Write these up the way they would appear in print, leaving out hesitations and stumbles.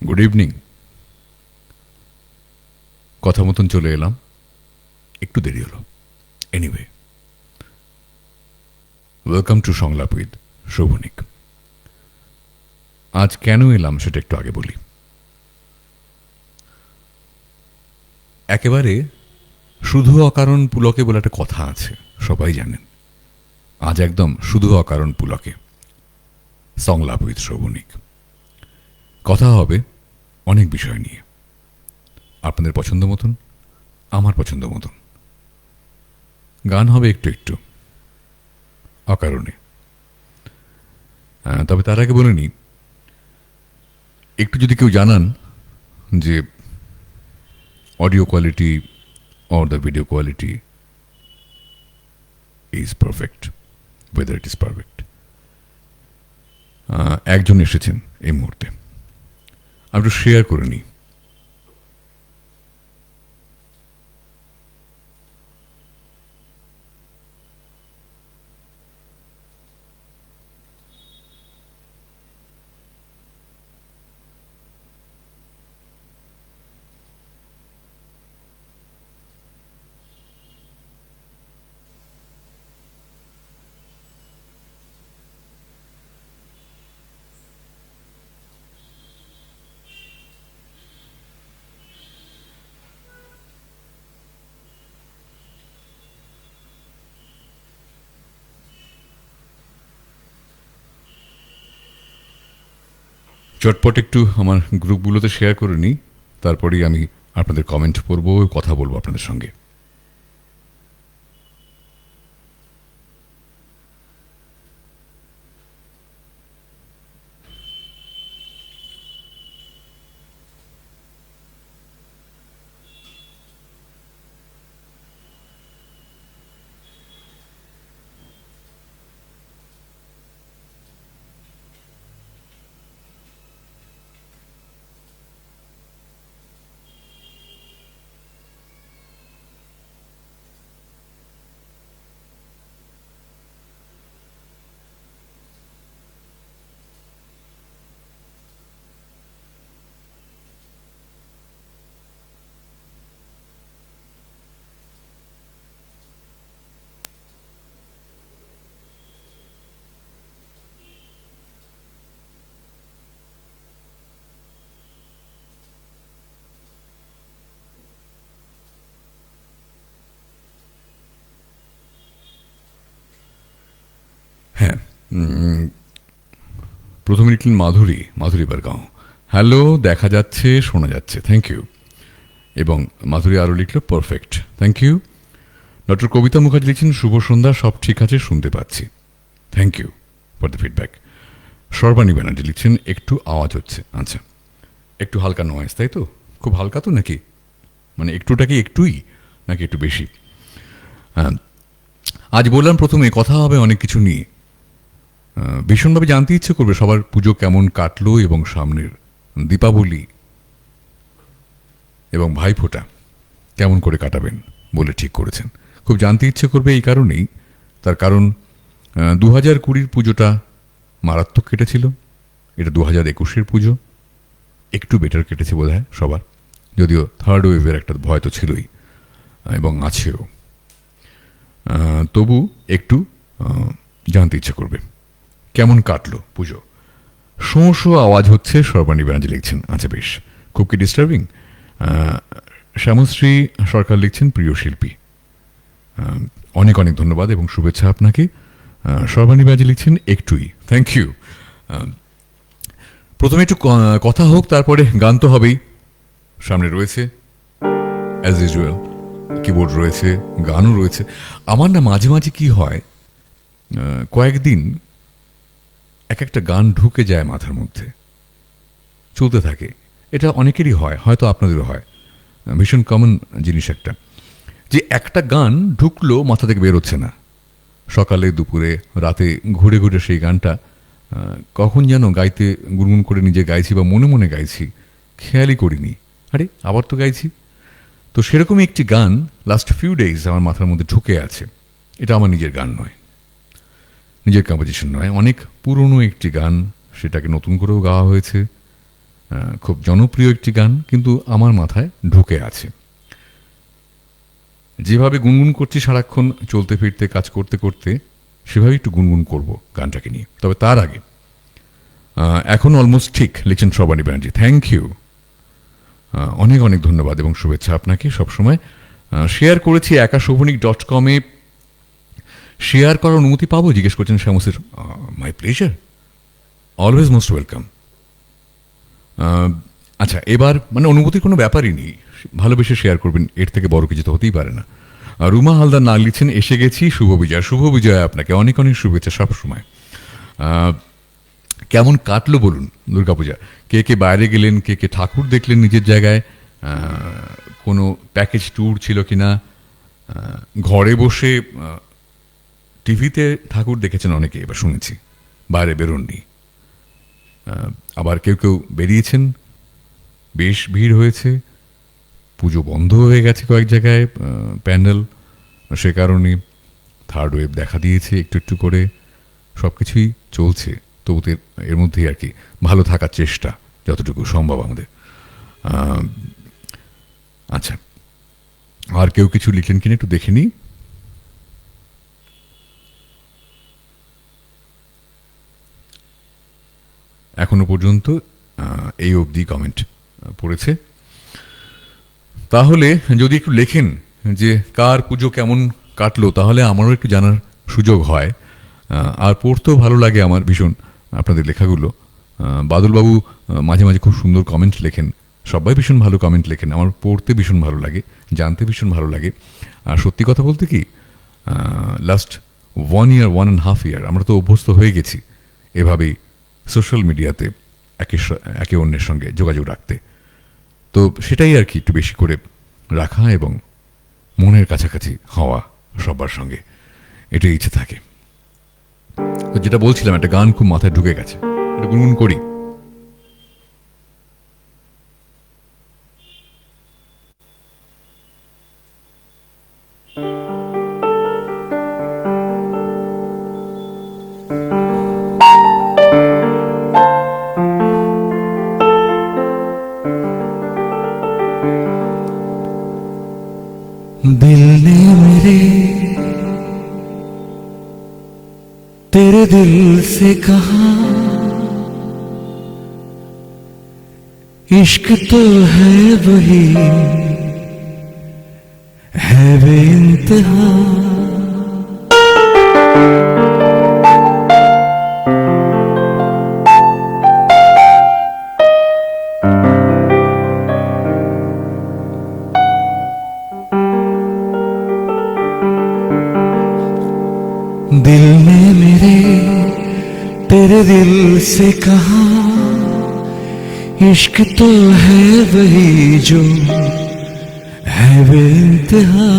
Good evening. কথা মতন চলে এলাম, একটু দেরি হলো। এনিওয়ে, ওয়েলকাম টু সংলাপ উইথ শোভনিক। আজ কেন এলাম সেটা একটু আগে বলি। একেবারে শুধু অকারণ পুলকে বলে একটা কথা আছে, সবাই জানেন। আজ একদম শুধু অকারণ পুলকে সংলাপ উইথ শোভনিক। কথা হবে অনেক বিষয় নিয়ে, আপনাদের পছন্দ মতন, আমার পছন্দ মতন। গান হবে একটু একটু অকারণে। তবে তার আগে বলে নিই, একটু যদি কেউ জানান যে audio quality or the video quality is perfect, whether it is perfect. একজন এসেছেন এই মুহূর্তে, আমি একটু শেয়ার করে নিই। চটপট একটু আমার গ্রুপগুলোতে শেয়ার করে নিই, তারপরেই আমি আপনাদের কমেন্ট পড়বো, কথা বলবো আপনাদের সঙ্গে। হ্যাঁ, প্রথমে লিখলেন মাধুরী বারগাঁও। হ্যালো, দেখা যাচ্ছে, শোনা যাচ্ছে, থ্যাংক ইউ। এবং মাধুরী আরও লিখল perfect, thank you. Doctor Kabita Mukherjee লিখছেন শুভ সন্ধ্যা, সব ঠিক আছে, শুনতে পাচ্ছি, thank you for the feedback. Sarbani Banerjee লিখছেন একটু আওয়াজ হচ্ছে, আচ্ছা একটু হালকা নয়েজ, তাই তো? খুব হালকা তো নাকি, মানে একটুটা কি একটুই নাকি একটু বেশি? হ্যাঁ, আজ বললাম প্রথমে কথা হবে অনেক কিছু নিয়ে। ভীষণভাবে জানতে ইচ্ছে করবে সবার পুজো কেমন কাটলো এবং সামনের দীপাবলি এবং ভাইফোঁটা কেমন করে কাটাবেন বলে ঠিক করেছেন। খুব জানতে ইচ্ছে করবে এই কারণেই, তার কারণ 2020 পুজোটা মারাত্মক কেটেছিল, এটা 2021 পুজো একটু বেটার কেটেছে বোধহয় সবার, যদিও থার্ড ওয়েভের একটা ভয় তো ছিলই এবং আছেও। তবু একটু জানতে ইচ্ছে করবে কেমন কাটলো পুজো। শোঁ আওয়াজ হচ্ছে, সর্বাণী ব্যানার্জি লিখছেন, আচ্ছা বেশ, খুব কি ডিস্টার্বিং? শ্যামশ্রী সরকার লিখছেন প্রিয় শিল্পী, অনেক অনেক ধন্যবাদ এবং শুভেচ্ছা আপনাকে। সর্বাণী ব্যানার্জি লিখছেন একটুই, থ্যাংক ইউ। প্রথমে একটু কথা হোক, তারপরে গান তো হবেই। সামনে রয়েছে অ্যাজ ইউজুয়াল কিবোর্ড রয়েছে, গানও রয়েছে। আমার না মাঝে মাঝে কি হয়, কয়েকদিন এক একটা গান ঢুকে যায় মাথার মধ্যে, চলতে থাকে। এটা অনেকেরই হয়, হয়তো আপনাদেরও হয়, ভীষণ কমন জিনিস একটা, যে একটা গান ঢুকলো মাথা থেকে বেরোচ্ছে না। সকালে দুপুরে রাতে ঘুরে ঘুরে সেই গানটা কখন যেন গাইতে গুনগুন করে নিজে গাইছি বা মনে মনে গাইছি, খেয়ালই করিনি, আরে আবার তো গাইছি। তো সেরকমই একটি গান লাস্ট ফিউ ডেজ আমার মাথার মধ্যে ঢুকে আছে। এটা আমার নিজের গান নয়, নিজের কম্পোজিশন নয়, অনেক পুরনো একটি গান, সেটাকে নতুন করেও গাওয়া হয়েছে খুব জনপ্রিয় একটি গান, কিন্তু আমার মাথায় ঢুকে আছে। যেভাবে গুনগুন করছি সারাক্ষণ চলতে ফিরতে কাজ করতে করতে, সেভাবে একটু গুনগুন করব গানটাকে নিয়ে। তবে তার আগে এখন অলমোস্ট ঠিক লিখছেন শ্রবানী ব্যানার্জি, থ্যাংক ইউ, অনেক অনেক ধন্যবাদ এবং শুভেচ্ছা আপনাকে সবসময়। শেয়ার করেছি akashobhanik.com-এ, শেয়ার করার অনুমতি পাবো জিজ্ঞেস করছেন শ্যামসের। My pleasure, always most welcome. আচ্ছা, এবার মানে অনুমতির কোনো ব্যাপারই নেই, ভালোবেসে শেয়ার করবেন, এর থেকে বড় কিছু তো হতেই পারে না। রুমা হালদার না লিখছেন, এসে গেছি, শুভ বিজয়। শুভ বিজয় আপনাকে, অনেক অনেক শুভেচ্ছা সবসময়। কেমন কাটলো বলুন দুর্গাপূজা? কে কে বাইরে গেলেন, কে কে ঠাকুর দেখলেন নিজের জায়গায়, কোনো প্যাকেজ ট্যুর ছিল কিনা, ঘরে বসে টিভিতে ঠাকুর দেখেছেন অনেকে, এবার শুনেছি বাইরে বেরোননি। আবার কেউ কেউ বেরিয়েছেন, বেশ ভিড় হয়েছে, পুজো বন্ধ হয়ে গেছে কয়েক জায়গায় প্যান্ডেল, সে কারণে থার্ড ওয়েভ দেখা দিয়েছে একটু একটু করে। সব কিছুই চলছে, তবু এর মধ্যেই আর কি ভালো থাকার চেষ্টা যতটুকু সম্ভব আমাদের। আচ্ছা, আর কেউ কিছু লিখলেন কিনা একটু দেখে নিই। এখনো পর্যন্ত এই অবধি কমেন্ট পড়েছে। তাহলে যদি একটু লেখেন যে কার পুজো কেমন কাটলো, তাহলে আমারও একটু জানার সুযোগ হয়, আর পড়তেও ভালো লাগে আমার ভীষণ আপনাদের লেখাগুলো। বাদলবাবু মাঝে মাঝে খুব সুন্দর কমেন্ট লেখেন, সবাই ভীষণ ভালো কমেন্ট লেখেন, আমার পড়তে ভীষণ ভালো লাগে, জানতে ভীষণ ভালো লাগে। আর সত্যি কথা বলতে কি, লাস্ট 1 year 1.5 year আমরা তো অভ্যস্ত হয়ে গেছি এভাবেই সোশ্যাল মিডিয়াতে একে অন্যের সঙ্গে যোগাযোগ রাখতে। তো সেটাই আর কি একটু বেশি করে রাখা এবং মনের কাছাকাছি হওয়া সবার সঙ্গে, এটাই ইচ্ছে থাকে। তো যেটা বলছিলাম, একটা গান খুব মাথায় ঢুকে গেছে, এটা গুনগুন করি। दिल ने मेरे तेरे दिल से कहा, इश्क तो है वही है बेइंतहा। दिल ने मेरे तेरे दिल से कहा, इश्क तो है वही जो है बेइंतहा।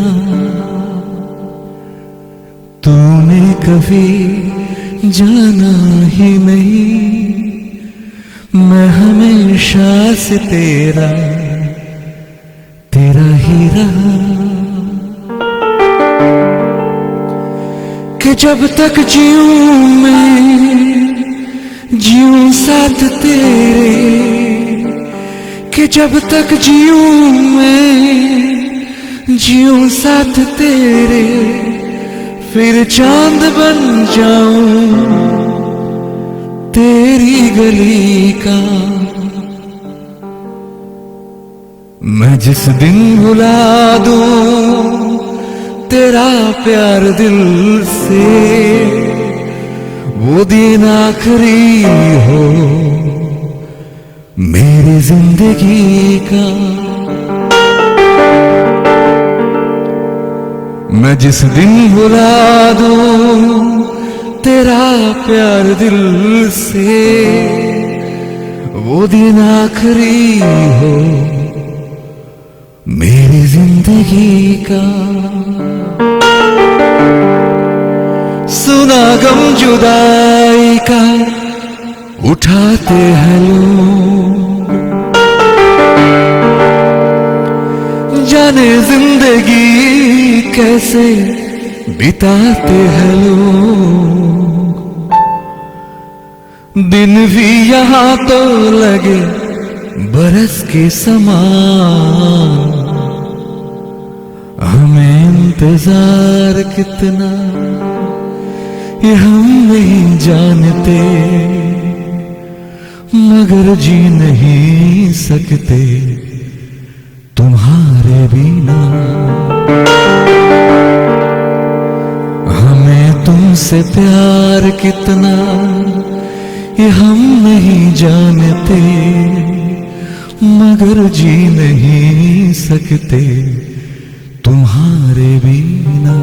तूने कभी जाना ही नहीं, मैं हमेशा से तेरा ही रहा। कि जब तक जीऊं मैं जीऊं साथ तेरे, कि जब तक जीऊं मैं जीऊं साथ तेरे, फिर चांद बन जाऊं तेरी गली का। मैं जिस दिन भुला दूं तेरा प्यार दिल से, वो दिन आखिरी हो मेरी जिंदगी का। मैं जिस दिन भुला दूं तेरा प्यार दिल से, वो दिन आखिरी हो मेरी जिंदगी का। सुना गम जुदाई का उठाते हैं लोग, जाने जिंदगी कैसे बिताते हैं लोग। दिन भी यहाँ तो लगे बरस के समान, हमें इंतजार कितना ये हम नहीं जानते, मगर जी नहीं सकते तुम्हारे बिना। हमें तुमसे प्यार कितना ये हम नहीं जानते, मगर जी नहीं सकते तुम्हारे बिना।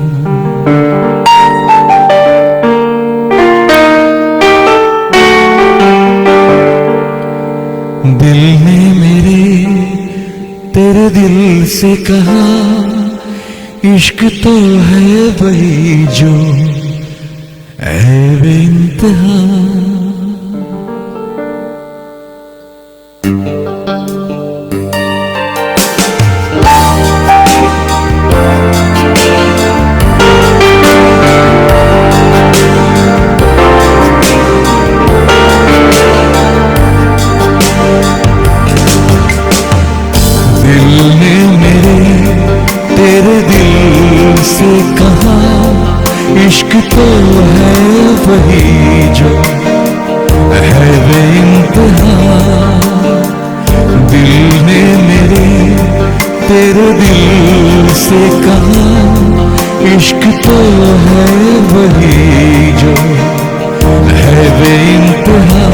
दिल ने मेरे तेरे दिल से कहा, इश्क तो है वही जो है बेइंतहा। तेरे दिल से कहा, इश्क तो है वही जो है बेइंतहा। दिल ने मेरे तेरे दिल से कहा, इश्क तो है वही जो है बेइंतहा।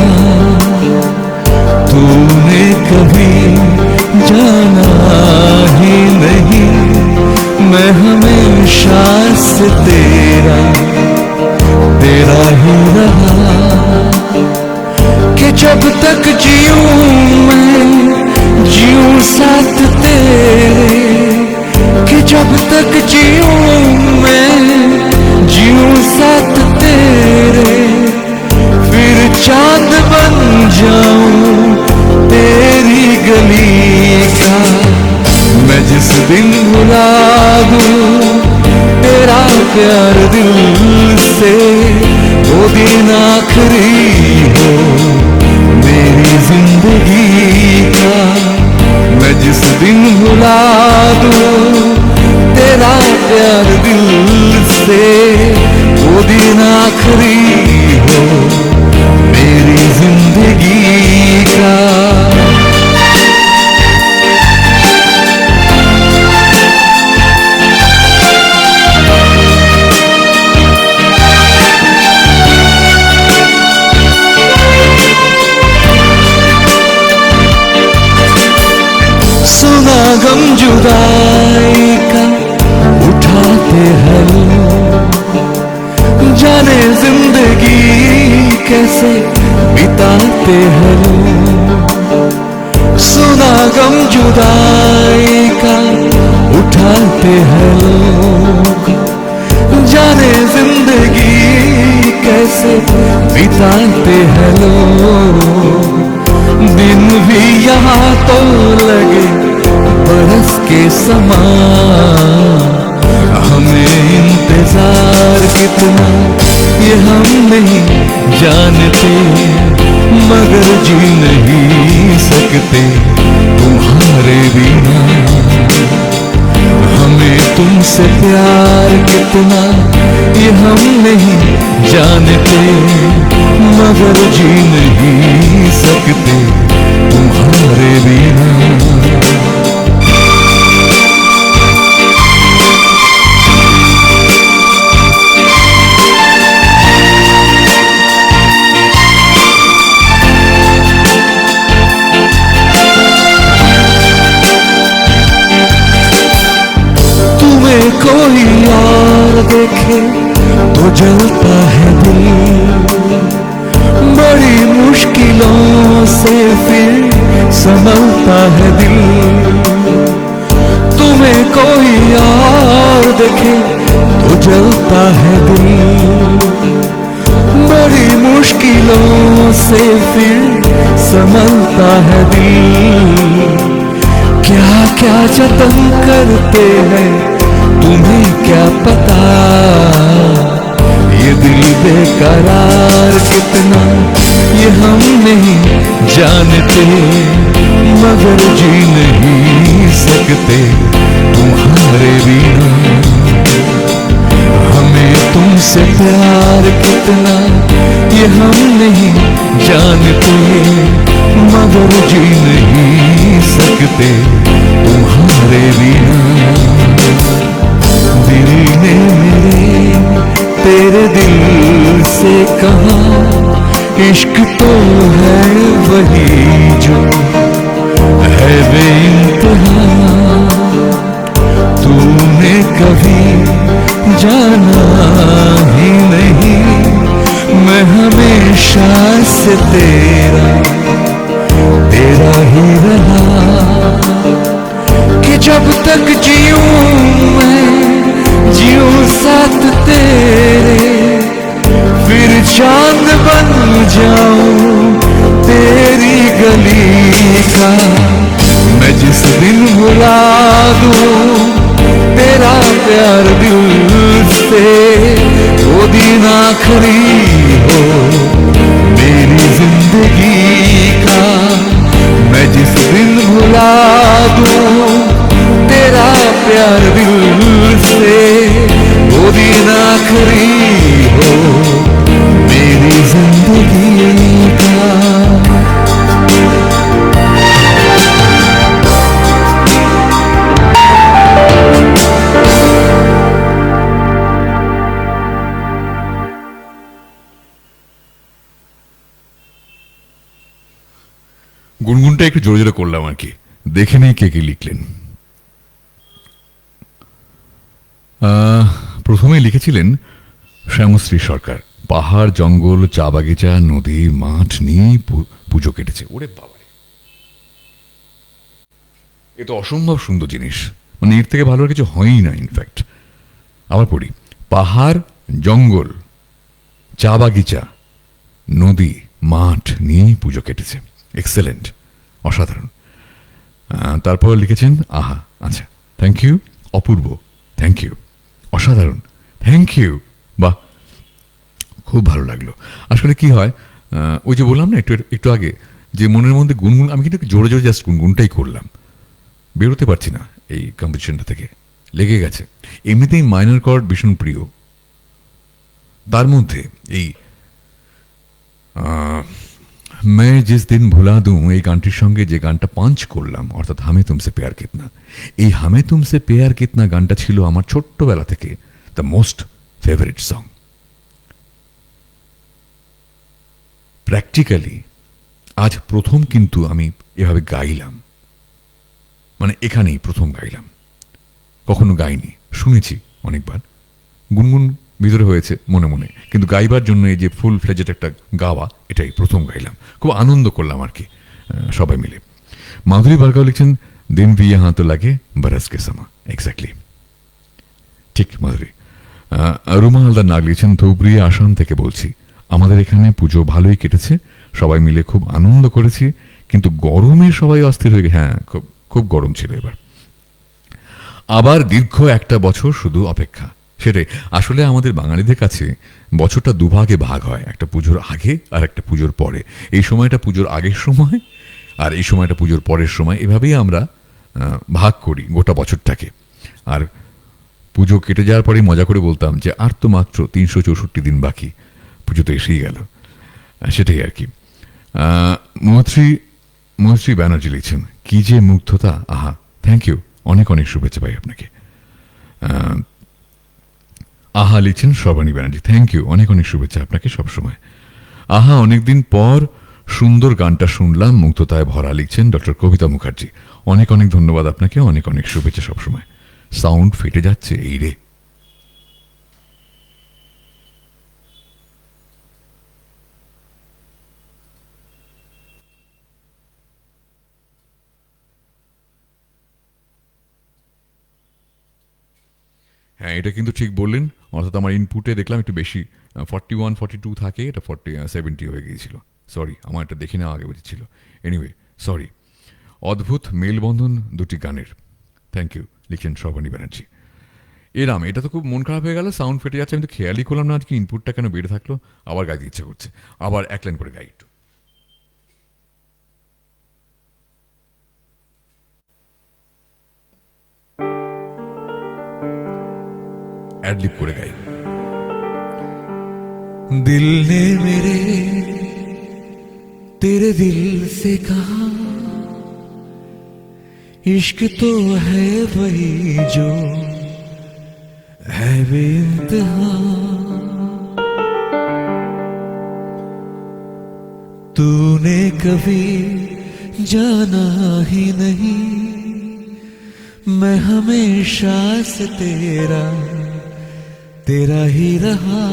तूने कभी जाना ही नहीं, मैं हमेशा से तेरा ही रहा। कि जब तक जीऊं मैं जीऊं साथ तेरे, कि जब तक जीऊं मैं जीऊं साथ तेरे, फिर चांद बन जाऊं तेरी गली का। मैं जिस दिन भुला दूं तेरा प्यार दिल से, वो दिन आखिरी हो मेरी जिंदगी का। मैं जिस दिन भुला दूं तेरा प्यार दिल से, वो दिन आखिरी हो मेरी जिंदगी का। सुना गम जुदाई का उठाते हैं लोग, जाने जिंदगी कैसे बिताते हैं लोग। सुना गम जुदाई का उठाते हैं लोग, जाने जिंदगी कैसे बिताते हैं लोग। दिन भी यहाँ तो लगे बरस के समान, हमें इंतजार कितना ये हम नहीं जानते, मगर जी नहीं सकते तुम्हारे बिना। हमें तुमसे प्यार कितना ये हम नहीं जानते, मगर जी नहीं सकते तुम्हारे बिना। तुम्हें कोई और देखे तो जलता है दिल, बड़ी मुश्किलों से फिर संभलता है दिल। तुम्हें कोई और देखे तो जलता है दिल, बड़ी मुश्किलों से फिर संभलता है दिल। क्या क्या जतन करते हैं तुम्हें क्या पता, ये दिल बेकरार कितना ये हम नहीं जानते, मगर जी नहीं सकते तुम्हारे बिना। हमें तुमसे प्यार कितना ये हम नहीं जानते, मगर जी नहीं सकते तुम्हारे बिना। दिल ने मेरे तेरे दिल से कहा, इश्क तो है वही जो है बेइंतहा। तूने कभी जाना ही नहीं, मैं हमेशा से तेरा तेरा ही रहा। कि जब तक जीऊं मैं जीऊं साथ तेरे, फिर चांद बन जाऊं तेरी गली का। मैं जिस दिन भुला दूं तेरा प्यार दिल से, वो दिन आखिरी हो मेरी जिंदगी का। मैं जिस दिन भुला दूं तेरा प्यार दिल से, वो दिन आखिरी हो मेरी जिंदगी का। গুনগুনটা একটু জোরে জোরে করলাম আর কি, দেখে নেই কে কি লিখলেন। প্রথমেই লিখেছিলেন শ্যামশ্রী সরকার, পাহাড় জঙ্গল চা বাগিচা নদী মাঠ নিয়ে পুজো কেটেছে। ওরে বাবা, এ তো অসম্ভব সুন্দর জিনিস, মানে এর থেকে ভালো আর কিছু হয়ই না ইনফ্যাক্ট। আবার পড়ি, পাহাড় জঙ্গল চা বাগিচা নদী মাঠ নিয়ে পুজো কেটেছে। এক্সেলেন্ট, অসাধারণ। তারপর লিখেছেন আহা, আচ্ছা থ্যাংক ইউ অপূর্ব, থ্যাংক ইউ অসাধারণ, থ্যাংক ইউ, বাহ খুব ভালো লাগলো। আসলে কি হয়, ওই যে বললাম না একটু একটু আগে, যে মনের মধ্যে গুনগুন, আমি কিন্তু জোরে জোরে জাস্ট গুনগুনটাই করলাম, বেরোতে পারছি না এই কম্পিটিশনটা থেকে, লেগে গেছে। এমনিতেই মাইনর কর্ড ভীষণ প্রিয়, তার মধ্যে এই मैं जिस दिन ভুলা दूं এই গানটির সঙ্গে যে গানটা পাঞ্চ করলাম, অর্থাৎ হামে তুমসে প্যার কিতনা, এই হামে তুমসে প্যার কিতনা গানটা ছিল আমার ছোট্টবেলা থেকে the most favourite song. Practically আজ প্রথম কিন্তু আমি এভাবে গাইলাম, মানে এখানেই প্রথম গাইলাম, কখনো গাইনি, শুনেছি অনেকবার, গুনগুন ভিতরে হয়েছে মনে মনে, কিন্তু গাইবার জন্য এই যে ফুল ফ্লেজেড একটা গাওয়া, এটাই প্রথম গাইলাম, খুব আনন্দ করলাম আর কি সবাই মিলে। মাধুরী বারগাও লিখছেন দিন ভি ইহাঁ তো লাগে বরস কে সমা, এক্স্যাক্টলি ঠিক মাধুরী। রুমা হালদার নাগ লিখছেন ধুবড়ি আসাম থেকে বলছি, আমাদের এখানে পুজো ভালোই কেটেছে, সবাই মিলে খুব আনন্দ করেছি, কিন্তু গরমে সবাই অস্থির হয়ে, হ্যাঁ খুব খুব গরম ছিল এবার। আবার দীর্ঘ একটা বছর শুধু অপেক্ষা, সেটাই আসলে আমাদের বাঙালিদের কাছে বছরটা দুভাগে ভাগ হয়, একটা পুজোর আগে আর একটা পুজোর পরে। এই সময়টা পুজোর আগের সময় আর এই সময়টা পুজোর পরের সময়, এভাবেই আমরা ভাগ করি গোটা বছরটাকে। আর পুজো কেটে যাওয়ার পরেই মজা করে বলতাম যে আর তো মাত্র 364 দিন বাকি, পুজো তো এসেই গেল, সেটাই আর কি। মৈত্রী ব্যানার্জি লিখছেন কি যে মুগ্ধতা, আহা থ্যাংক ইউ, অনেক অনেক শুভেচ্ছা পাই আপনাকে। আহা লিখছেন শ্রবণী ব্যানার্জি, থ্যাংক ইউ, অনেক অনেক শুভেচ্ছা আপনাকে সবসময়। আহা অনেকদিন পর সুন্দর গানটা শুনলাম, মুগ্ধতায় ভরা লিখছেন ডক্টর কবিতা মুখার্জি, অনেক অনেক ধন্যবাদ আপনাকে, অনেক অনেক শুভেচ্ছা সবসময়। সাউন্ড ফেটে যাচ্ছে এই রে। হ্যাঁ এটা কিন্তু ঠিক বললেন, অর্থাৎ আমার ইনপুটে দেখলাম একটু বেশি 41-42 থাকে, এটা 70 হয়ে গিয়েছিল, সরি আমার এটা দেখে নেওয়া আগে বুঝেছিল। Anyway sorry. অদ্ভুত মেলবন্ধন দুটি গানের, থ্যাংক ইউ লিখছেন শ্রবণী ব্যানার্জি। এরাম, এটা তো খুব মন খারাপ হয়ে গেল, সাউন্ড ফেটে যাচ্ছে, আমি তো খেয়ালই করলাম না আজকে ইনপুটটা কেন বেড়ে থাকলো, আবার গাইতে ইচ্ছে করছে, আবার এক লাইন করে গাই একটু। অ্যাডলিপ করে গাই। दिल ने मेरे तेरे दिल से कहा, इश्क तो है वही जो है बेइंतहा। तूने कभी जाना ही नहीं, मैं हमेशा से तेरा तेरा ही रहा।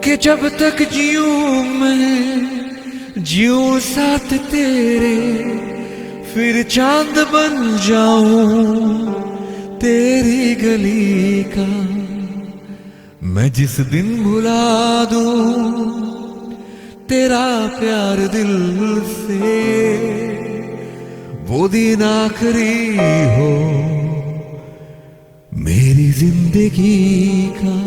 कि जब तक जीऊं मैं जीऊं साथ तेरे, फिर चांद बन जाऊं तेरी गली का। मैं जिस दिन भुला दूं तेरा प्यार दिल से, वो दिन आखिरी हो मेरी जिंदगी का।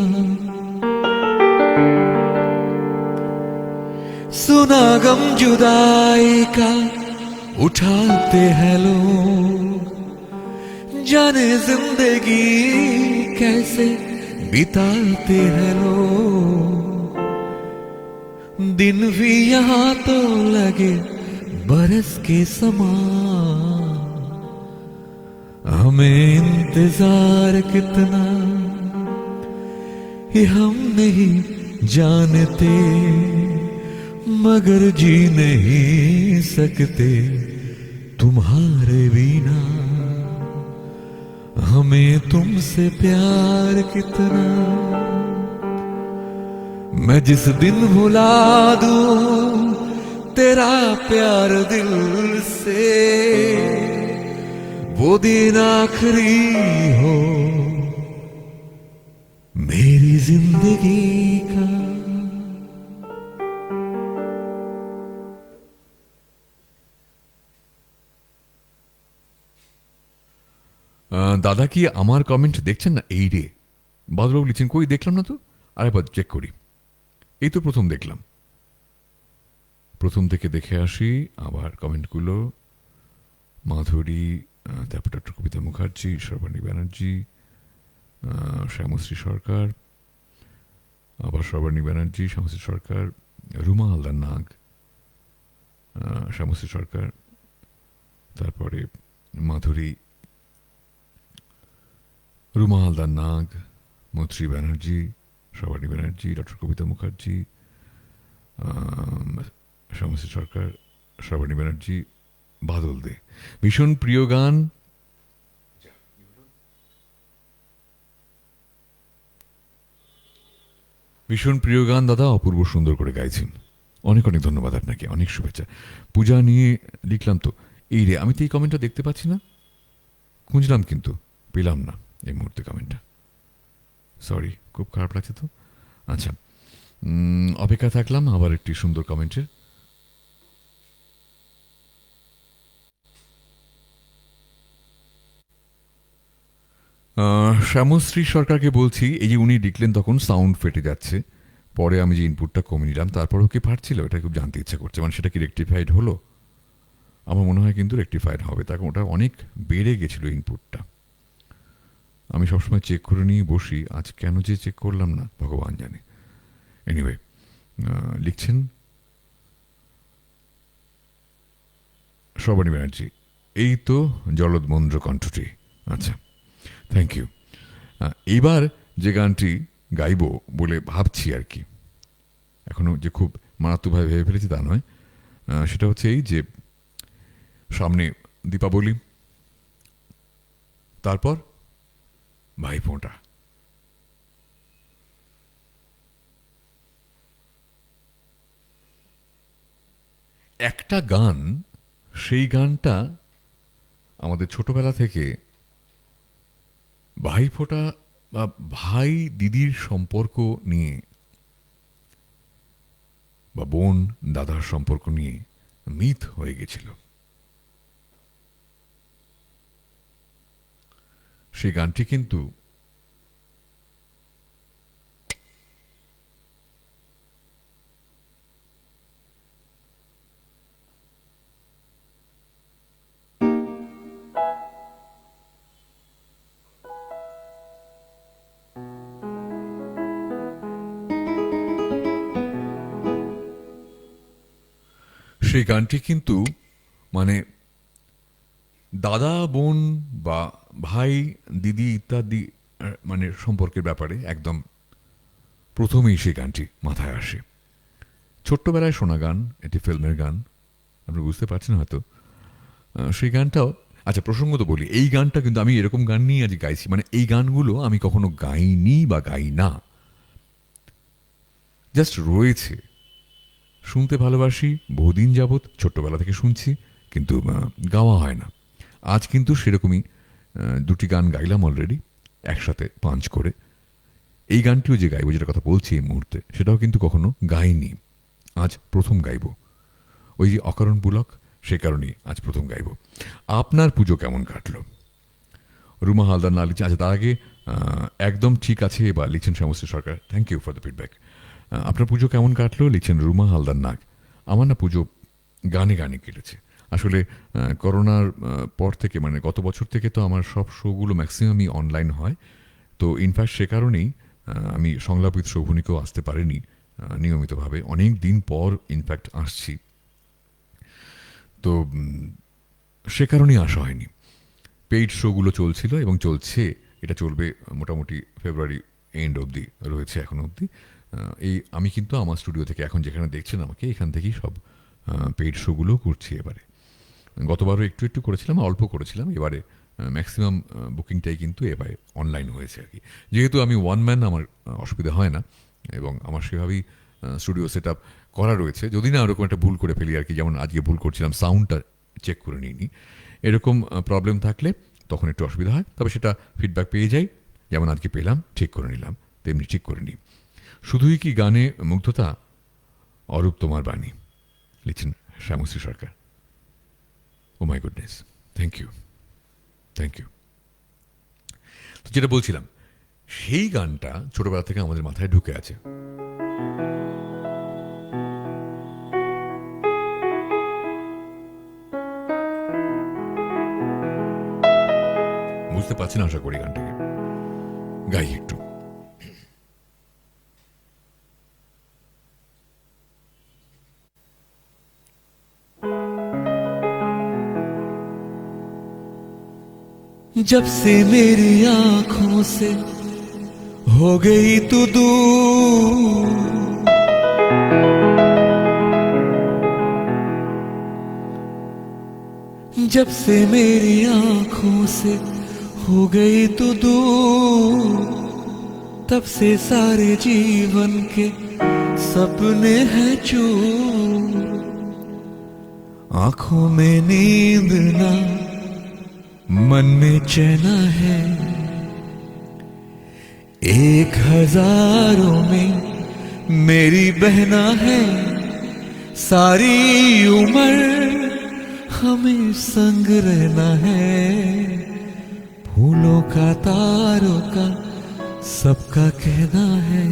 सुना गम जुदाई का उठाते हैं लोग, जाने जिंदगी कैसे बिताते हैं लोग। दिन भी यहाँ तो लगे बरस के समान, हमें इंतजार कितना ये हम नहीं जानते, मगर जी नहीं सकते तुम्हारे बिना। हमें तुमसे प्यार कितना, मैं जिस दिन भुला दूं तेरा प्यार दिल से, वो दिन आखिरी हो मेरी जिंदगी का। দাদা কি আমার কমেন্ট দেখছেন না? এই রে বাদলবাবু লিখছেন, কই দেখলাম না তো, আরেকবার চেক করি। এই তো প্রথম দেখলাম, প্রথম থেকে দেখে আসি আবার কমেন্টগুলো। মাধুরী, তারপর ডক্টর কবিতা মুখার্জি, সর্বাণী ব্যানার্জি, শ্যামশ্রী সরকার, আবার সর্বাণী ব্যানার্জি, শ্যামশ্রী সরকার, রুমা হালদার নাগ, শ্যামশ্রী সরকার, তারপরে মাধুরী, রুমা হালদার নাগ, মৈত্রী ব্যানার্জি, সর্বাণী ব্যানার্জি, ডক্টর কবিতা মুখার্জি, শ্যামশ্রী সরকার, সর্বাণী ব্যানার্জি, বাদল দে। ভীষণ প্রিয় গান, ভীষণ প্রিয় গান দাদা, অপূর্ব সুন্দর করে গাইছেন। অনেক অনেক ধন্যবাদ আপনাকে, অনেক শুভেচ্ছা। পূজা নিয়ে লিখলাম তো, এই রে আমি তো এই কমেন্টটা দেখতে পাচ্ছি না, খুঁজলাম কিন্তু পেলাম না এই মুহূর্তে কমেন্টটা, সরি, খুব খারাপ লাগছে তো। আচ্ছা, অপেক্ষা থাকলাম আবার একটি সুন্দর কমেন্টের। শ্যামশ্রী সরকারকে বলছি, এই যে উনি লিখলেন তখন সাউন্ড ফেটে যাচ্ছে, পরে আমি যে ইনপুটটা কমিয়ে নিলাম, তারপরও কি ফাটছিল, এটা খুব জানতে ইচ্ছা করছে। মানে সেটা কি রেকটিফাইড হলো? আমার মনে হয় কিন্তু রেকটিফাইড হবে, তার ওটা অনেক বেড়ে গেছিল ইনপুটটা। আমি সবসময় চেক করে নিয়ে বসি, আজ কেন যে চেক করলাম না ভগবান জানে। এনিওয়ে, লিখছেন সর্বাণী ব্যানার্জি, এই তো জলদমন্দ্র কণ্ঠটি। আচ্ছা, থ্যাংক ইউ। এইবার যে গানটি গাইব বলে ভাবছি আর কি, এখনো যে খুব মারাত্মকভাবে ভেবে ফেলেছি তা নয়, সেটা হচ্ছে এই যে সামনে দীপাবলি, তারপর ভাইফোঁটা। একটা গান, সেই গানটা আমাদের ছোটবেলা থেকে ভাইফোঁটা বা ভাই দিদির সম্পর্ক নিয়ে বা বোন দাদার সম্পর্ক নিয়ে মিথ হয়ে গেছিল। সেই গানটি কিন্তু সেই গানটি কিন্তু মানে দাদা বোন বা ভাই দিদি ইত্যাদি মানে সম্পর্কের ব্যাপারে একদম প্রথমেই সেই গানটি মাথায় আসে। ছোট্টবেলায় শোনা গান, এটি ফিল্মের গান, আপনি বুঝতে পারছেন হয়তো। সেই গানটাও, আচ্ছা প্রসঙ্গত বলি, এই গানটা কিন্তু আমি এরকম গান নিয়ে আজ গাইছি, মানে এই গানগুলো আমি কখনো গাইনি বা গাই না, জাস্ট রয়েছে, শুনতে ভালোবাসি, বহুদিন যাবৎ ছোট্টবেলা থেকে শুনছি, কিন্তু গাওয়া হয় না। আজ কিন্তু সেরকমই দুটি গান গাইলাম অলরেডি একসাথে পাঞ্চ করে। এই গানটিও যে গাইবো, যেটা কথা বলছি এই মুহূর্তে, সেটাও কিন্তু কখনো গাইনি, আজ প্রথম গাইব। ওই যে অকারণ পুলক, সে কারণেই আজ প্রথম গাইব। আপনার পুজো কেমন কাটলো? রুমা হালদার না লিখছেন, আচ্ছা তার আগে একদম ঠিক আছে বা লিখছেন Shyamashree Sarkar, thank you for the feedback. আপনার পুজো কেমন কাটলো লিখছেন রুমা হালদার নাগ। আমার না পুজো গানে গানে কেটেছে আসলে। করোনার পর থেকে, মানে গত বছর থেকে তো আমার সব শোগুলো ম্যাক্সিমামই অনলাইন হয়, তো ইনফ্যাক্ট সে কারণেই আমি সংলাপিত শোভনীকেও আসতে পারিনি নিয়মিতভাবে, অনেক দিন পর ইনফ্যাক্ট আসছি, তো সে কারণেই আসা হয়নি। পেইড শোগুলো চলছিল এবং চলছে, এটা চলবে মোটামুটি ফেব্রুয়ারি এন্ড অবধি রয়েছে এখনো অবধি। এই আমি কিন্তু আমার স্টুডিও থেকে, এখন যেখানে দেখছেন আমাকে, এখান থেকেই সব পেইড শোগুলো করছি এবারে। গতবারও একটু একটু করেছিলাম, অল্প করেছিলাম, এবারে ম্যাক্সিমাম বুকিংটাই কিন্তু এবারে অনলাইন হয়েছে আর কি। যেহেতু আমি ওয়ান ম্যান, আমার অসুবিধা হয় না এবং আমার সেভাবেই স্টুডিও সেট আপ করা রয়েছে। যদি না ওরকম একটা ভুল করে ফেলি আর কি, যেমন আজকে ভুল করছিলাম, সাউন্ডটা চেক করে নিইনি, এরকম প্রবলেম থাকলে তখন একটু অসুবিধা হয়, তবে সেটা ফিডব্যাক পেয়ে যাই, যেমন আজকে পেলাম, ঠিক করে নিলাম, তেমনি ঠিক করে নিই। শুধুই কি গানে মুগ্ধতা, অরূপ তোমার বাণী লিখছেন Shyamashree Sarkar. Oh my goodness, thank you, thank you. তো যেটা বলছিলাম, সেই গানটা ছোটবেলা থেকে আমাদের মাথায় ঢুকে আছে। বুঝতে পারছেন আশা করি গানটাকে, গাই একটু। जब से मेरी आंखों से हो गई तू दूर, जब से मेरी आंखों से हो गई तू दूर, तब से सारे जीवन के सपने हैं चूर। आंखों में नींद ना, मन में चैन है, 1000 में मेरी बहना है। सारी उम्र हमें संग रहना है, फूलों का तारों का सबका कहना है।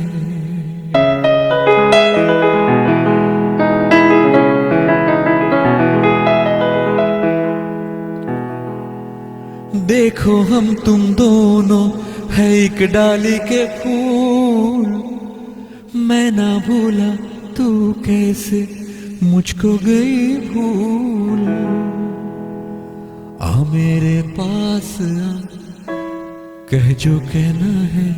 देखो हम तुम दोनों है एक डाली के फूल, मैं ना भूला तू कैसे मुझको गई भूल। आ मेरे पास आ, कह जो कहना है।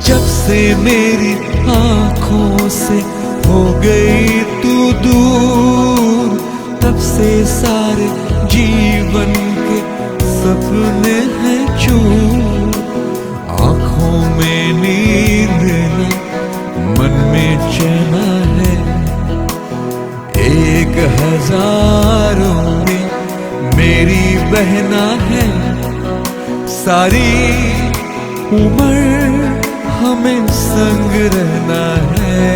जब से मेरी आंखों से हो गई तू दूर, तब से सारे जीवन के सपने हैं चूर। आंखों में नींद न, मन में चैन है, 1000 में मेरी बहना है। सारी उम्र हमें संग रहना है,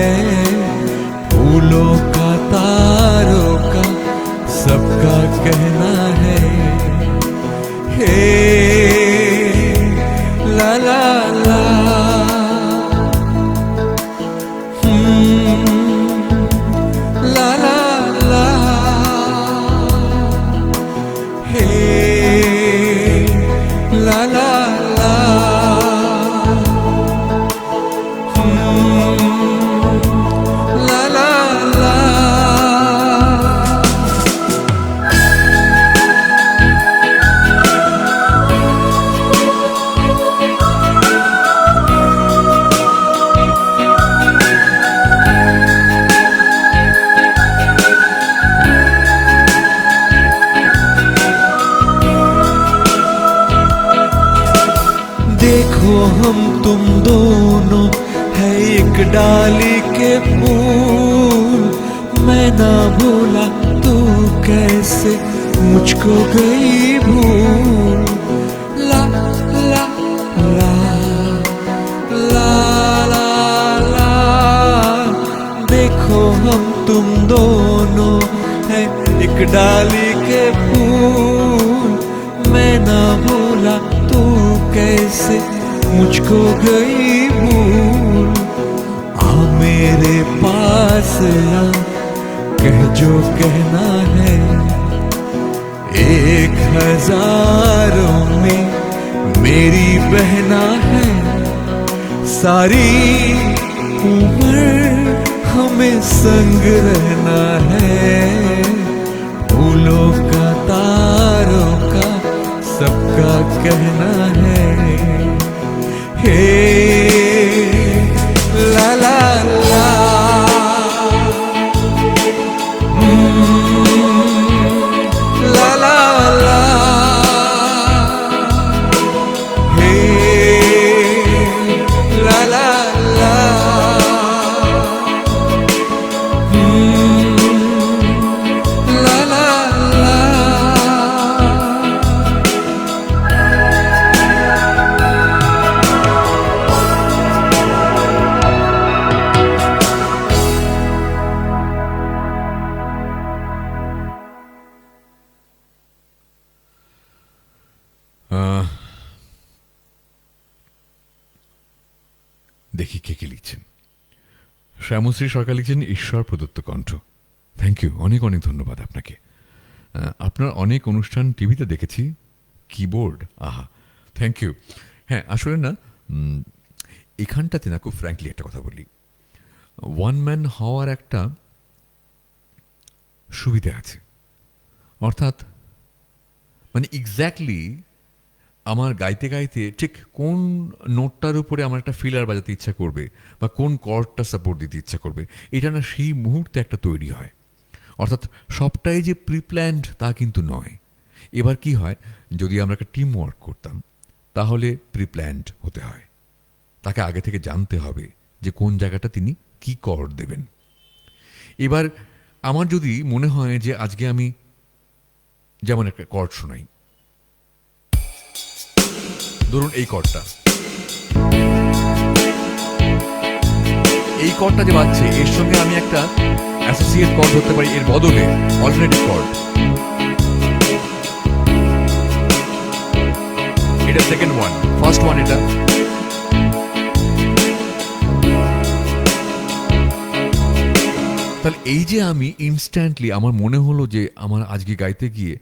फूलों का तारों का सबका कहना है। हे Hey, la la la. La la la. देखो हम तुम दोनों है एक डाली के फूल, मैं ना भूला तू कैसे मुझको गई भूल। ला ला ला ला ला ला। देखो हम तुम दोनों है एक डाली के फूल, मैं ना भूला तू कैसे मुझको गई भूल। आ मेरे पास आ, कह जो कहना है, 1000 में मेरी बहना है। सारी उम्र हमें संग रहना है, फूलों का तारों का सबका कहना है। हे ला ला ला। ला ला ला। हे ला ला ला। ला ला ला। দেখি কে কে লিখছেন। শ্যামশ্রী সরকার লিখছেন ঈশ্বর প্রদত্ত কণ্ঠ। থ্যাংক ইউ, অনেক অনেক ধন্যবাদ আপনাকে। আপনার অনেক অনুষ্ঠান টিভিতে দেখেছি। কিবোর্ড, আহা, থ্যাংক ইউ। হ্যাঁ, আসলে না, এখানটাতে না, খুব ফ্র্যাঙ্কলি একটা কথা বলি, ওয়ান ম্যান হওয়ার একটা সুবিধা আছে। অর্থাৎ মানে এক্স্যাক্টলি আমার গাইতে গাইতে ঠিক কোন নোটটার উপরে আমার একটা ফিলার বাজাতে ইচ্ছা করবে বা কোন কর্ডটা সাপোর্ট দিতে ইচ্ছা করবে, এটা না সেই মুহূর্তে একটা তৈরি হয়। অর্থাৎ সবটাই যে প্রিপ্ল্যান্ড তা কিন্তু নয়। এবার কি হয়, যদি আমরা একটা টিম ওয়ার্ক করতাম তাহলে প্রিপ্ল্যান্ড হতে হয়। তাকে আগে থেকে জানতে হবে যে কোন জায়গাটা তিনি কি কর্ড দেবেন। এবার আমার যদি মনে হয় যে আজকে আমি যেমন একটা কর্ড শোনাই, ধরুন এই কর্ডটা, এই কর্ডটা যে বাজছে এর সঙ্গে আমি একটা অ্যাসোসিয়েট কর্ড ধরতে পারি, এর বদলে অল্টারনেটিভ কর্ড। এটা সেকেন্ড ওয়ান, ফার্স্ট ওয়ান এটা। তাহলে এই যে আমি ইনস্ট্যান্টলি আমার মনে হলো যে আমার আজকে গাইতে গিয়ে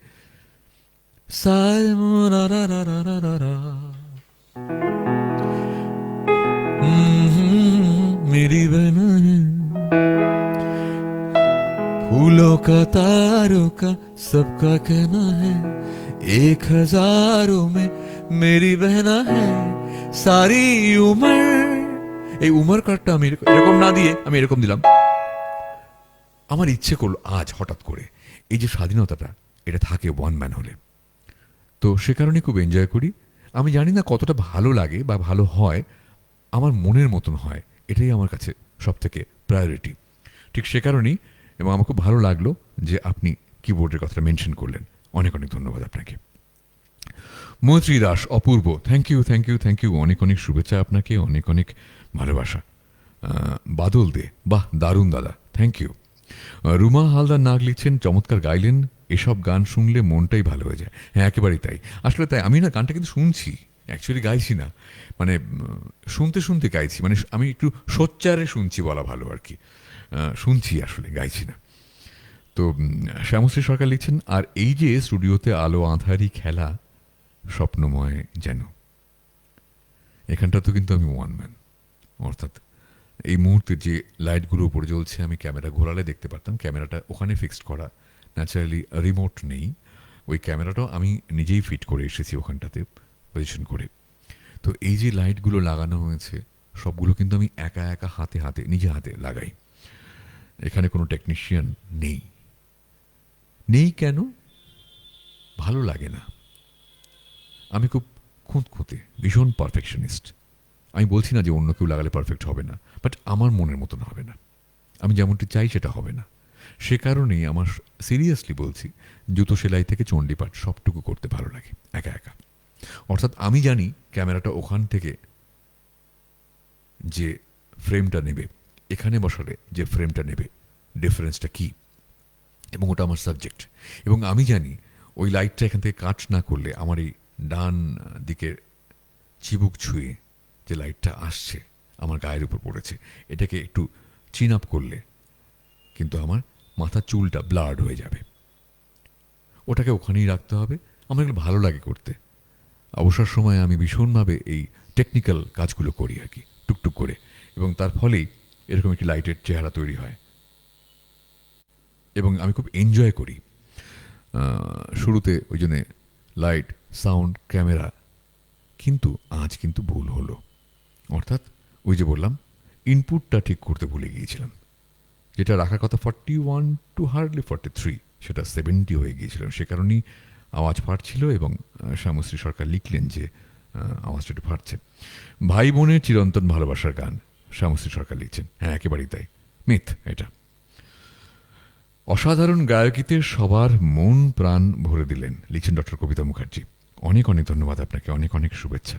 मेरी बहना है, फूलों का तारों का सबका कहना है, 1000 में मेरी बहना है। सारी उम्र, এই উমর কার্ডটা আমি এরকম না দিয়ে আমি এরকম দিলাম। আমার ইচ্ছে করলো আজ হঠাৎ করে এই যে স্বাধীনতাটা, এটা থাকে ওয়ান ম্যান হলে। তো সে কারণে খুব এনজয় করি। আমি জানি না কতটা ভালো লাগে বা ভালো হয়, আমার মনের মতন হয়, এটাই আমার কাছে সব থেকে প্রায়োরিটি। ঠিক সে কারণেই, এবং আমার খুব ভালো লাগলো যে আপনি কিবোর্ডের কথাটা মেনশন করলেন। অনেক অনেক ধন্যবাদ আপনাকে। Maitri Das, Apurba, thank you thank you thank you, অনেক অনেক শুভেচ্ছা আপনাকে, অনেক অনেক ভালোবাসা। বাদল দে, বাহ দারুণ দাদা, থ্যাংক ইউ। রুমা হালদার নাগ লিখছেন চমৎকার গাইলেন, এসব গান শুনলে মনটাই ভালো হয়ে যায়। হ্যাঁ, একেবারেই তাই। আসলে তাই, আমি না গানটা কিন্তু শুনছি, অ্যাকচুয়ালি গাইছি না, মানে শুনতে শুনতে গাইছি, মানে আমি একটু সোচ্চারে শুনছি বলা ভালো আর কি, শুনছি আসলে গাইছি না। তো শ্যামশ্রী সরকার লিখছেন, আর এই যে স্টুডিওতে আলো আঁধারি খেলা স্বপ্নময় যেন। এখানটা তো কিন্তু আমি ওয়ান ম্যান, অর্থাৎ এই মুহূর্তে যে লাইটগুলো উপরে জ্বলছে আমি ক্যামেরা ঘোরালে দেখতে পারতাম, ক্যামেরাটা ওখানে ফিক্সড করা, ন্যাচারালি রিমোট নেই। ওই ক্যামেরাটাও আমি নিজেই ফিট করে এসেছি ওখানটাতে পজিশন করে। তো এই যে লাইটগুলো লাগানো হয়েছে সবগুলো কিন্তু আমি একা একা হাতে হাতে নিজে হাতে লাগাই। এখানে কোনো টেকনিশিয়ান নেই। নেই কেন? ভালো লাগে না। আমি খুব খুঁতখুঁতে, ভীষণ পারফেকশনিস্ট। আমি বলছি না যে অন্য কেউ লাগালে পারফেক্ট হবে না, বাট আমার মনের মতন হবে না, আমি যেমনটি চাই সেটা হবে না। সে কারণেই আমার, সিরিয়াসলি বলছি, জুতো সেলাই থেকে চণ্ডীপাঠ সবটুকু করতে ভালো লাগে একা একা। অর্থাৎ আমি জানি ক্যামেরাটা ওখান থেকে যে ফ্রেমটা নেবে, এখানে বসালে যে ফ্রেমটা নেবে, ডিফারেন্সটা কী, এবং ওটা আমার সাবজেক্ট। এবং আমি জানি ওই লাইটটা এখান থেকে কাট না করলে আমার এই ডান দিকের চিবুক ছুঁয়ে যে লাইটটা আসছে আমার গায়ের উপর পড়েছে, এটাকে একটু চিন আপ করলে কিন্তু আমার মাথার চুলটা ব্লার্ড হয়ে যাবে। ওটাকে ওখানেই রাখতে হবে। আমার এগুলো ভালো লাগে করতে। অবসর সময়ে আমি ভীষণভাবে এই টেকনিক্যাল কাজগুলো করি আর কি, টুকটুক করে, এবং তার ফলেই এরকম একটি লাইটের চেহারা তৈরি হয় এবং আমি খুব এনজয় করি। শুরুতে ওই জন্যে লাইট, সাউন্ড, ক্যামেরা, কিন্তু আজ কিন্তু ভুল হলো। অর্থাৎ ওই যে বললাম, ইনপুটটা ঠিক করতে ভুলে গিয়েছিলাম। যেটা রাখার কথা 41 টু হার্ডলি 43, সেটা 70 হয়ে গিয়েছিল। সে কারণেই আওয়াজ ফাটছিল এবং শ্যামশ্রী সরকার লিখলেন যে আওয়াজটা একটু ফাটছে। ভাই বোনের চিরন্তন ভালোবাসার গান, শ্যামশ্রী সরকার লিখছেন। হ্যাঁ, একেবারেই তাই, মিথ এটা। অসাধারণ গায়কিতে সবার মন প্রাণ ভরে দিলেন, লিখছেন ডক্টর কবিতা মুখার্জি। অনেক অনেক ধন্যবাদ আপনাকে, অনেক অনেক শুভেচ্ছা।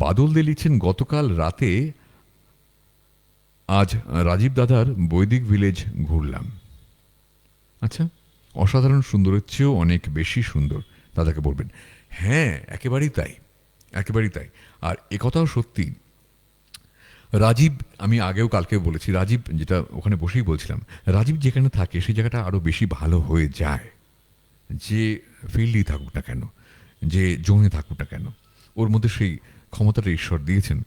বাদল দে লিখছেন, গতকাল রাতে আজ রাজীব দাদার বৈদিক ভিলেজ ঘুরলাম। আচ্ছা, অসাধারণ সুন্দরের চেয়েও অনেক বেশি সুন্দর, দাদাকে বলবেন। হ্যাঁ, একেবারেই তাই, একেবারেই তাই। আর একথাও সত্যি, রাজীব, আমি আগেও কালকে বলেছি, রাজীব, যেটা ওখানে বসেই বলছিলাম, রাজীব যেখানে থাকে সেই জায়গাটা আরও বেশি ভালো হয়ে যায়। যে ফিল্ডই থাকুক না কেন, যে জোনে থাকুক না কেন, ওর মধ্যে সেই ক্ষমতাটা ঈশ্বর দিয়েছেন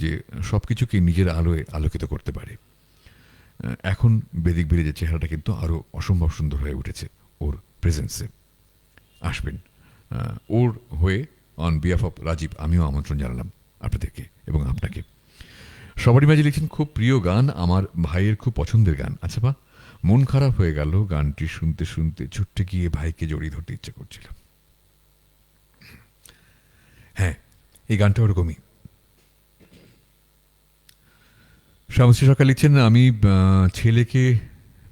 যে সব কিছুকে নিজের আলোয় আলোকিত করতে পারে। এখন বেদিক ভিলেজের চেহারাটা কিন্তু আরও অসম্ভব সুন্দর হয়ে উঠেছে ওর প্রেজেন্সে। আসবেন ওর হয়ে, অন বিহাফ অফ রাজীব, আমিও আমন্ত্রণ জানালাম আপনাদেরকে এবং আপনাকে। সবারই মাঝে লিখছেন, খুব প্রিয় গান, আমার ভাইয়ের খুব পছন্দের গান। আচ্ছা বা, মন খারাপ হয়ে গেল গানটি শুনতে শুনতে, ছুটে গিয়ে ভাইকে জড়িয়ে ধরতে ইচ্ছে করছিল। হ্যাঁ, এই গানটা ওরকমই। শ্যামশ্রী সরকার লিখছেন, আমি ছেলেকে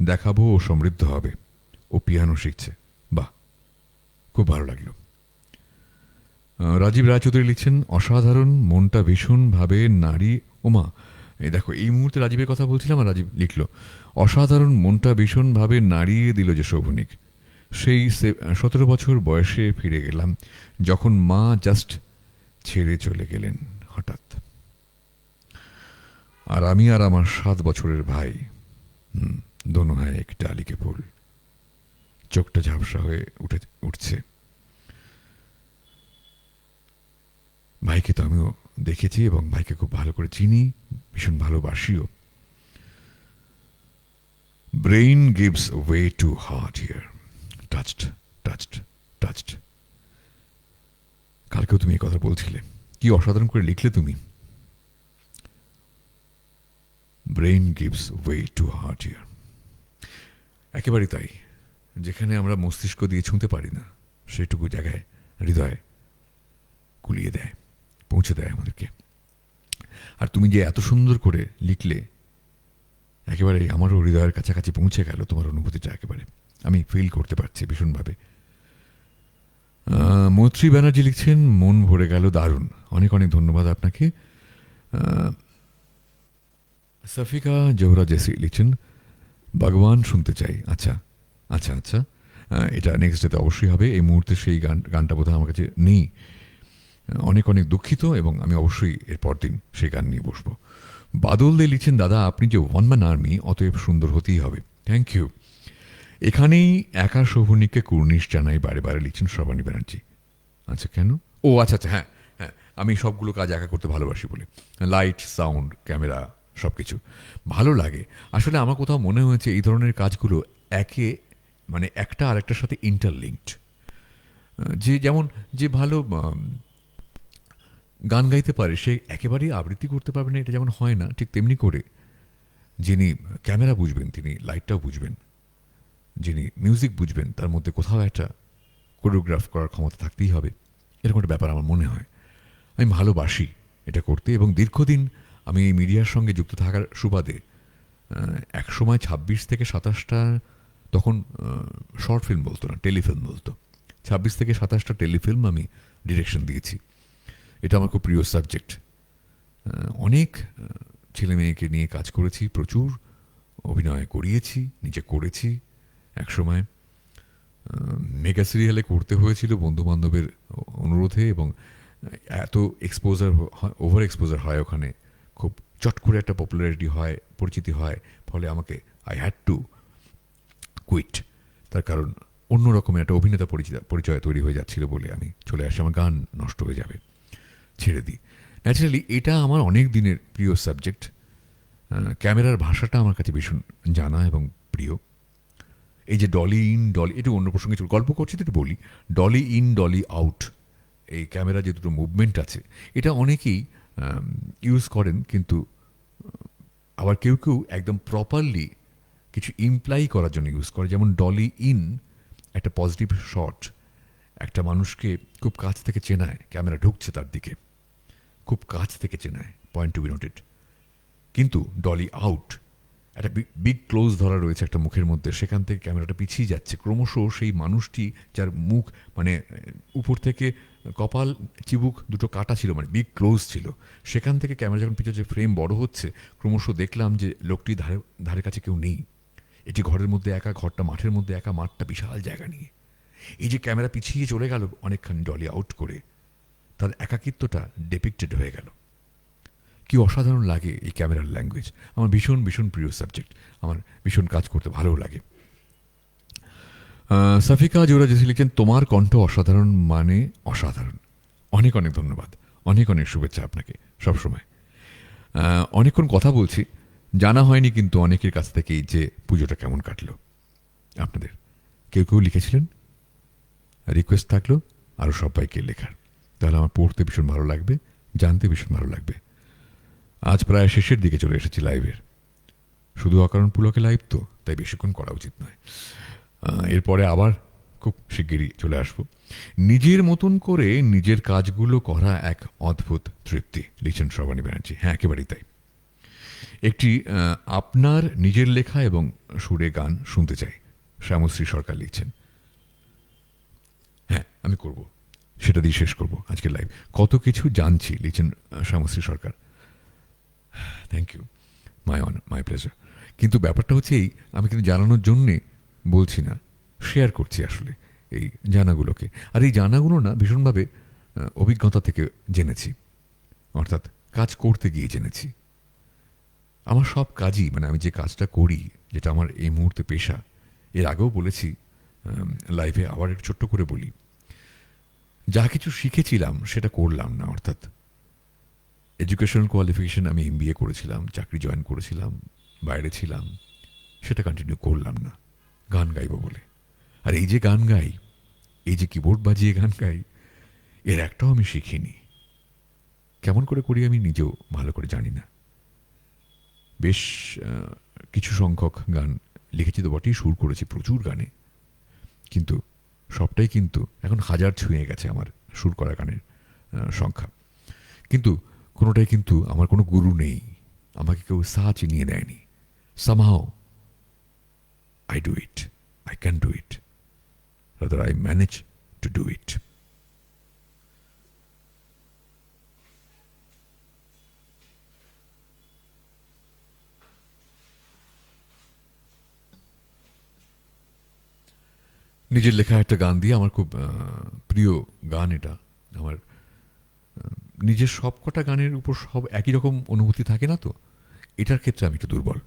দেখাবো ও সমৃদ্ধ হবে, ও পিয়ানো শিখছে। বাহ, খুব ভালো লাগলো। রাজীব রায়চৌধুরী লিখছেন, অসাধারণ, মনটা ভীষণভাবে নারী। ওমা, এই দেখো, এই মুহূর্তে রাজীবের কথা বলছিলাম আর রাজীব লিখল, অসাধারণ, মনটা ভীষণভাবে নাড়িয়ে দিল যে শোভনিক। সেই 17 বছর বয়সে ফিরে গেলাম, যখন মা জাস্ট ছেড়ে চলে গেলেন হঠাৎ। আর আমি আর আমার 7 বছরের ভাই, দোনো হ্যাঁ এক ডালি কে ফুল। চোখটা ঝাপসা হয়ে উঠছে। ভাইকে তো আমিও দেখেছি এবং ভাইকে খুব ভালো করে চিনি, ভীষণ ভালোবাসিও। Brain gives way to heart here, touched touched touched. কালকেও তুমি এই কথা বলছিলে, কি অসাধারণ করে লিখলে তুমি। Brain gives way to heart here, একেবারেই তাই। যেখানে আমরা মস্তিষ্ক দিয়ে ছুঁতে পারি না, সেটুকু জায়গায় হৃদয় কুলিয়ে দেয়, পৌঁছে দেয় আমাদেরকে। আর তুমি যে এত সুন্দর করে লিখলে, একেবারে আমারও হৃদয়ের কাছাকাছি পৌঁছে গেল তোমার অনুভূতিটা, একেবারে আমি ফিল করতে পারছি ভীষণভাবে। মৈত্রী ব্যানার্জি লিখছেন, মন ভরে গেল, দারুণ, অনেক অনেক ধন্যবাদ আপনাকে। সাফিকা জোহরা জেসি লিখছেন, ভগবান শুনতে চাই। আচ্ছা আচ্ছা আচ্ছা, এটা নেক্সট ডেতে অবশ্যই হবে। এই মুহূর্তে সেই গানটা বোধহয় আমার কাছে নেই, অনেক অনেক দুঃখিত, এবং আমি অবশ্যই এর পরদিন সেই গান নিয়ে বসবো। বাদল দে লিখছেন, দাদা আপনি যে ওয়ান ম্যান আর্মি, অতএব সুন্দর হতেই হবে। Thank you. এখানেই একা শোভনীকে কুর্নিশ জানাই বারে বারে লিখছেন শ্রাবণী ব্যানার্জি। আচ্ছা, কেন? ও আচ্ছা আচ্ছা, হ্যাঁ হ্যাঁ, আমি সবগুলো কাজ একা করতে ভালোবাসি বলে। লাইট, সাউন্ড, ক্যামেরা, সব কিছু ভালো লাগে। আসলে আমার কোথাও মনে হয়েছে এই ধরনের কাজগুলো একে মানে একটা আরেকটার সাথে ইন্টারলিঙ্কড। যে যেমন যে ভালো গান গাইতে পারে সে একেবারেই আবৃত্তি করতে পারবে না, এটা যেমন হয় না, ঠিক তেমনি করে যিনি ক্যামেরা বুঝবেন তিনি লাইটটাও বুঝবেন, যিনি মিউজিক বুঝবেন তার মধ্যে কোথাও একটা কোরিওগ্রাফ করার ক্ষমতা থাকতেই হবে। এরকম একটা ব্যাপার আমার মনে হয়। আমি ভালোবাসি এটা করতে এবং দীর্ঘদিন আমি এই মিডিয়ার সঙ্গে যুক্ত থাকার সুবাদে এক সময় 26 থেকে 27টা, তখন শর্ট ফিল্ম বলতো না, টেলিফিল্ম বলতো, 26 থেকে 27টা টেলিফিল্ম আমি ডিরেকশন দিয়েছি। এটা আমার খুব প্রিয় সাবজেক্ট। অনেক ছেলে মেয়েকে নিয়ে কাজ করেছি, প্রচুর অভিনয় করিয়েছি, নিজে করেছি। একসময় মেগা সিরিয়ালে করতে হয়েছিল বন্ধু বান্ধবের অনুরোধে, এবং এত এক্সপোজার, ওভার এক্সপোজার হয় ওখানে, খুব চট করে একটা পপুলারিটি হয়, পরিচিতি হয়, ফলে আমাকে আই হ্যাড টু কুইট। তার কারণ অন্য রকমের একটা অভিনেতা পরিচয় তৈরি হয়ে যাচ্ছিল বলে আমি চলে আসি। আমার গান নষ্ট হয়ে যাবে, ছেড়ে দিই। ন্যাচারালি এটা আমার অনেক দিনের প্রিয় সাবজেক্ট। ক্যামেরার ভাষাটা আমার কাছে ভীষণ জানা এবং প্রিয়। এই যে ডলি ইন ডলি, একটু অন্য প্রসঙ্গে গল্প করছি তো একটু বলি। ডলি ইন ডলি আউট, এই ক্যামেরা যে দুটো মুভমেন্ট আছে, এটা অনেকেই ইউজ করেন, কিন্তু আবার কেউ কেউ একদম প্রপারলি কিছু ইমপ্লাই করার জন্য ইউজ করে। যেমন ডলি ইন একটা পজিটিভ শট, একটা মানুষকে খুব কাছ থেকে চেনায়, ক্যামেরা ঢুকছে তার দিকে, খুব কাছ থেকে চেনায়, পয়েন্ট টু বি নোটেড। কিন্তু ডলি আউট একটা বিগ ক্লোজ ধরা রয়েছে একটা মুখের মধ্যে, সেখান থেকে ক্যামেরাটা পিছিয়ে যাচ্ছে ক্রমশ। সেই মানুষটি যার মুখ মানে উপর থেকে কপাল চিবুক দুটো কাটা ছিল, মানে বিগ ক্লোজ ছিল, সেখান থেকে ক্যামেরা যখন পিছিয়ে ফ্রেম বড় হচ্ছে, ক্রমশ দেখলাম যে লোকটি ধারে ধারে কাছে কেউ নেই। এটি ঘরের মধ্যে একা, ঘরটা মাঠের মধ্যে একা, মাঠটা বিশাল জায়গা নিয়ে। এই যে ক্যামেরা পিছিয়ে চলে গেল অনেকখানি ডলি আউট করে, তার একাকিত্বটা ডেপিক্টেড হয়ে গেল। কি অসাধারণ লাগে এই ক্যামেরার ল্যাঙ্গুয়েজ। আমার ভীষণ ভীষণ প্রিয় সাবজেক্ট, আমার ভীষণ কাজ করতে ভালো লাগে। সাফিকা জোরা জেসি লিখেন, তোমার কণ্ঠ অসাধারণ, মানে অসাধারণ। অনেক অনেক ধন্যবাদ, অনেক অনেক শুভেচ্ছা আপনাকে সবসময়। অনেকক্ষণ কথা বলছি, জানা হয়নি কিন্তু অনেকের কাছ থেকেই যে পুজোটা কেমন কাটলো আপনাদের। কেউ কেউ লিখেছিলেন, রিকোয়েস্ট থাকলো আরও সবাইকে লেখার, তাহলে আমার পড়তে ভীষণ ভালো লাগবে, জানতে ভীষণ ভালো লাগবে। আজ প্রায় শেষের দিকে চলে এসেছি লাইভের। শুধু অকারণ পুলকে লাইভ তো, তাই বেশিক্ষণ করা উচিত নয়। এরপরে আবার খুব শিগগিরই চলে আসবো। নিজের মতন করে নিজের কাজগুলো করা এক অদ্ভুত তৃপ্তি, লিখছেন শ্রাবণী ব্যানার্জি। হ্যাঁ, একেবারেই তাই। একটি আপনার নিজের লেখা এবং সুরে গান শুনতে চাই, শ্যামশ্রী সরকার লিখছেন। হ্যাঁ, আমি করব, সেটা দিয়ে শেষ করব আজকের লাইভ। কত কিছু জানছি, লিখছেন Shyamashree Sarkar. Thank you, my pleasure. কিন্তু ব্যাপারটা হচ্ছে এই, আমি কিন্তু জানানোর জন্যে বলছি না, শেয়ার করছি আসলে এই জানাগুলোকে। আর এই জানাগুলো না ভীষণভাবে অভিজ্ঞতা থেকে জেনেছি, অর্থাৎ কাজ করতে গিয়ে জেনেছি। আমার সব কাজই, মানে আমি যে কাজটা করি, যেটা আমার এই মুহূর্তে পেশা, এর আগেও বলেছি লাইভে, আবার একটু ছোট্ট করে বলি, যা কিছু শিখেছিলাম সেটা করলাম না। অর্থাৎ এডুকেশনাল কোয়ালিফিকেশন, আমি MBA করেছিলাম, চাকরি জয়েন করেছিলাম, বাইরে ছিলাম, সেটা কন্টিনিউ করলাম না গান গাইব বলে। আর এই যে গান গাই, এই যে কিবোর্ড বাজিয়ে গান গাই, এর একটাও আমি শিখিনি। কেমন করে করি আমি নিজেও ভালো করে জানি না। বেশ কিছু সংখ্যক গান লিখেছি তো বটেই, সুর করেছি প্রচুর গানে, কিন্তু সবটাই কিন্তু এখন 1000 ছুঁয়ে গেছে আমার সুর করা গানের সংখ্যা। কিন্তু কোনোটাই কিন্তু আমার কোনো গুরু নেই, আমাকে কেউ সাহা চিনিয়ে দেয়নি। Somehow I do it, I can do it, rather I manage to do it. নিজের লেখা একটা গান দিয়ে, আমার খুব প্রিয় গান এটা। আমার নিজের সবকটা গানের উপর সব একই রকম অনুভূতি থাকে না তো, এটার ক্ষেত্রে আমি একটু দুর্বল।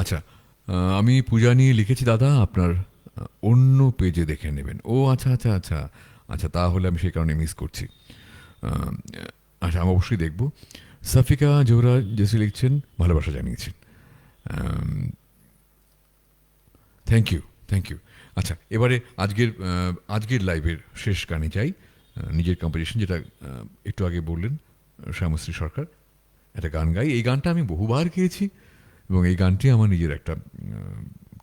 আচ্ছা, আমি পূজা নিয়ে লিখেছি দাদা, আপনার অন্য পেজে দেখে নেবেন। ও আচ্ছা আচ্ছা আচ্ছা আচ্ছা, তাহলে আমি সেই কারণে মিস করছি। আহ, আচ্ছা, আমি অবশ্যই দেখব। সাফিকা জোহরা জেসি লিখছেন, ভালোবাসা জানিয়েছেন। Thank you, thank you. আচ্ছা, এবারে আজকের লাইভের শেষ গানে যাই। নিজের কম্পোজিশন, যেটা একটু আগে বললেন শ্যামশ্রী সরকার, একটা গান গাই। এই গানটা আমি বহুবার গেয়েছি এবং এই গানটি আমার নিজের একটা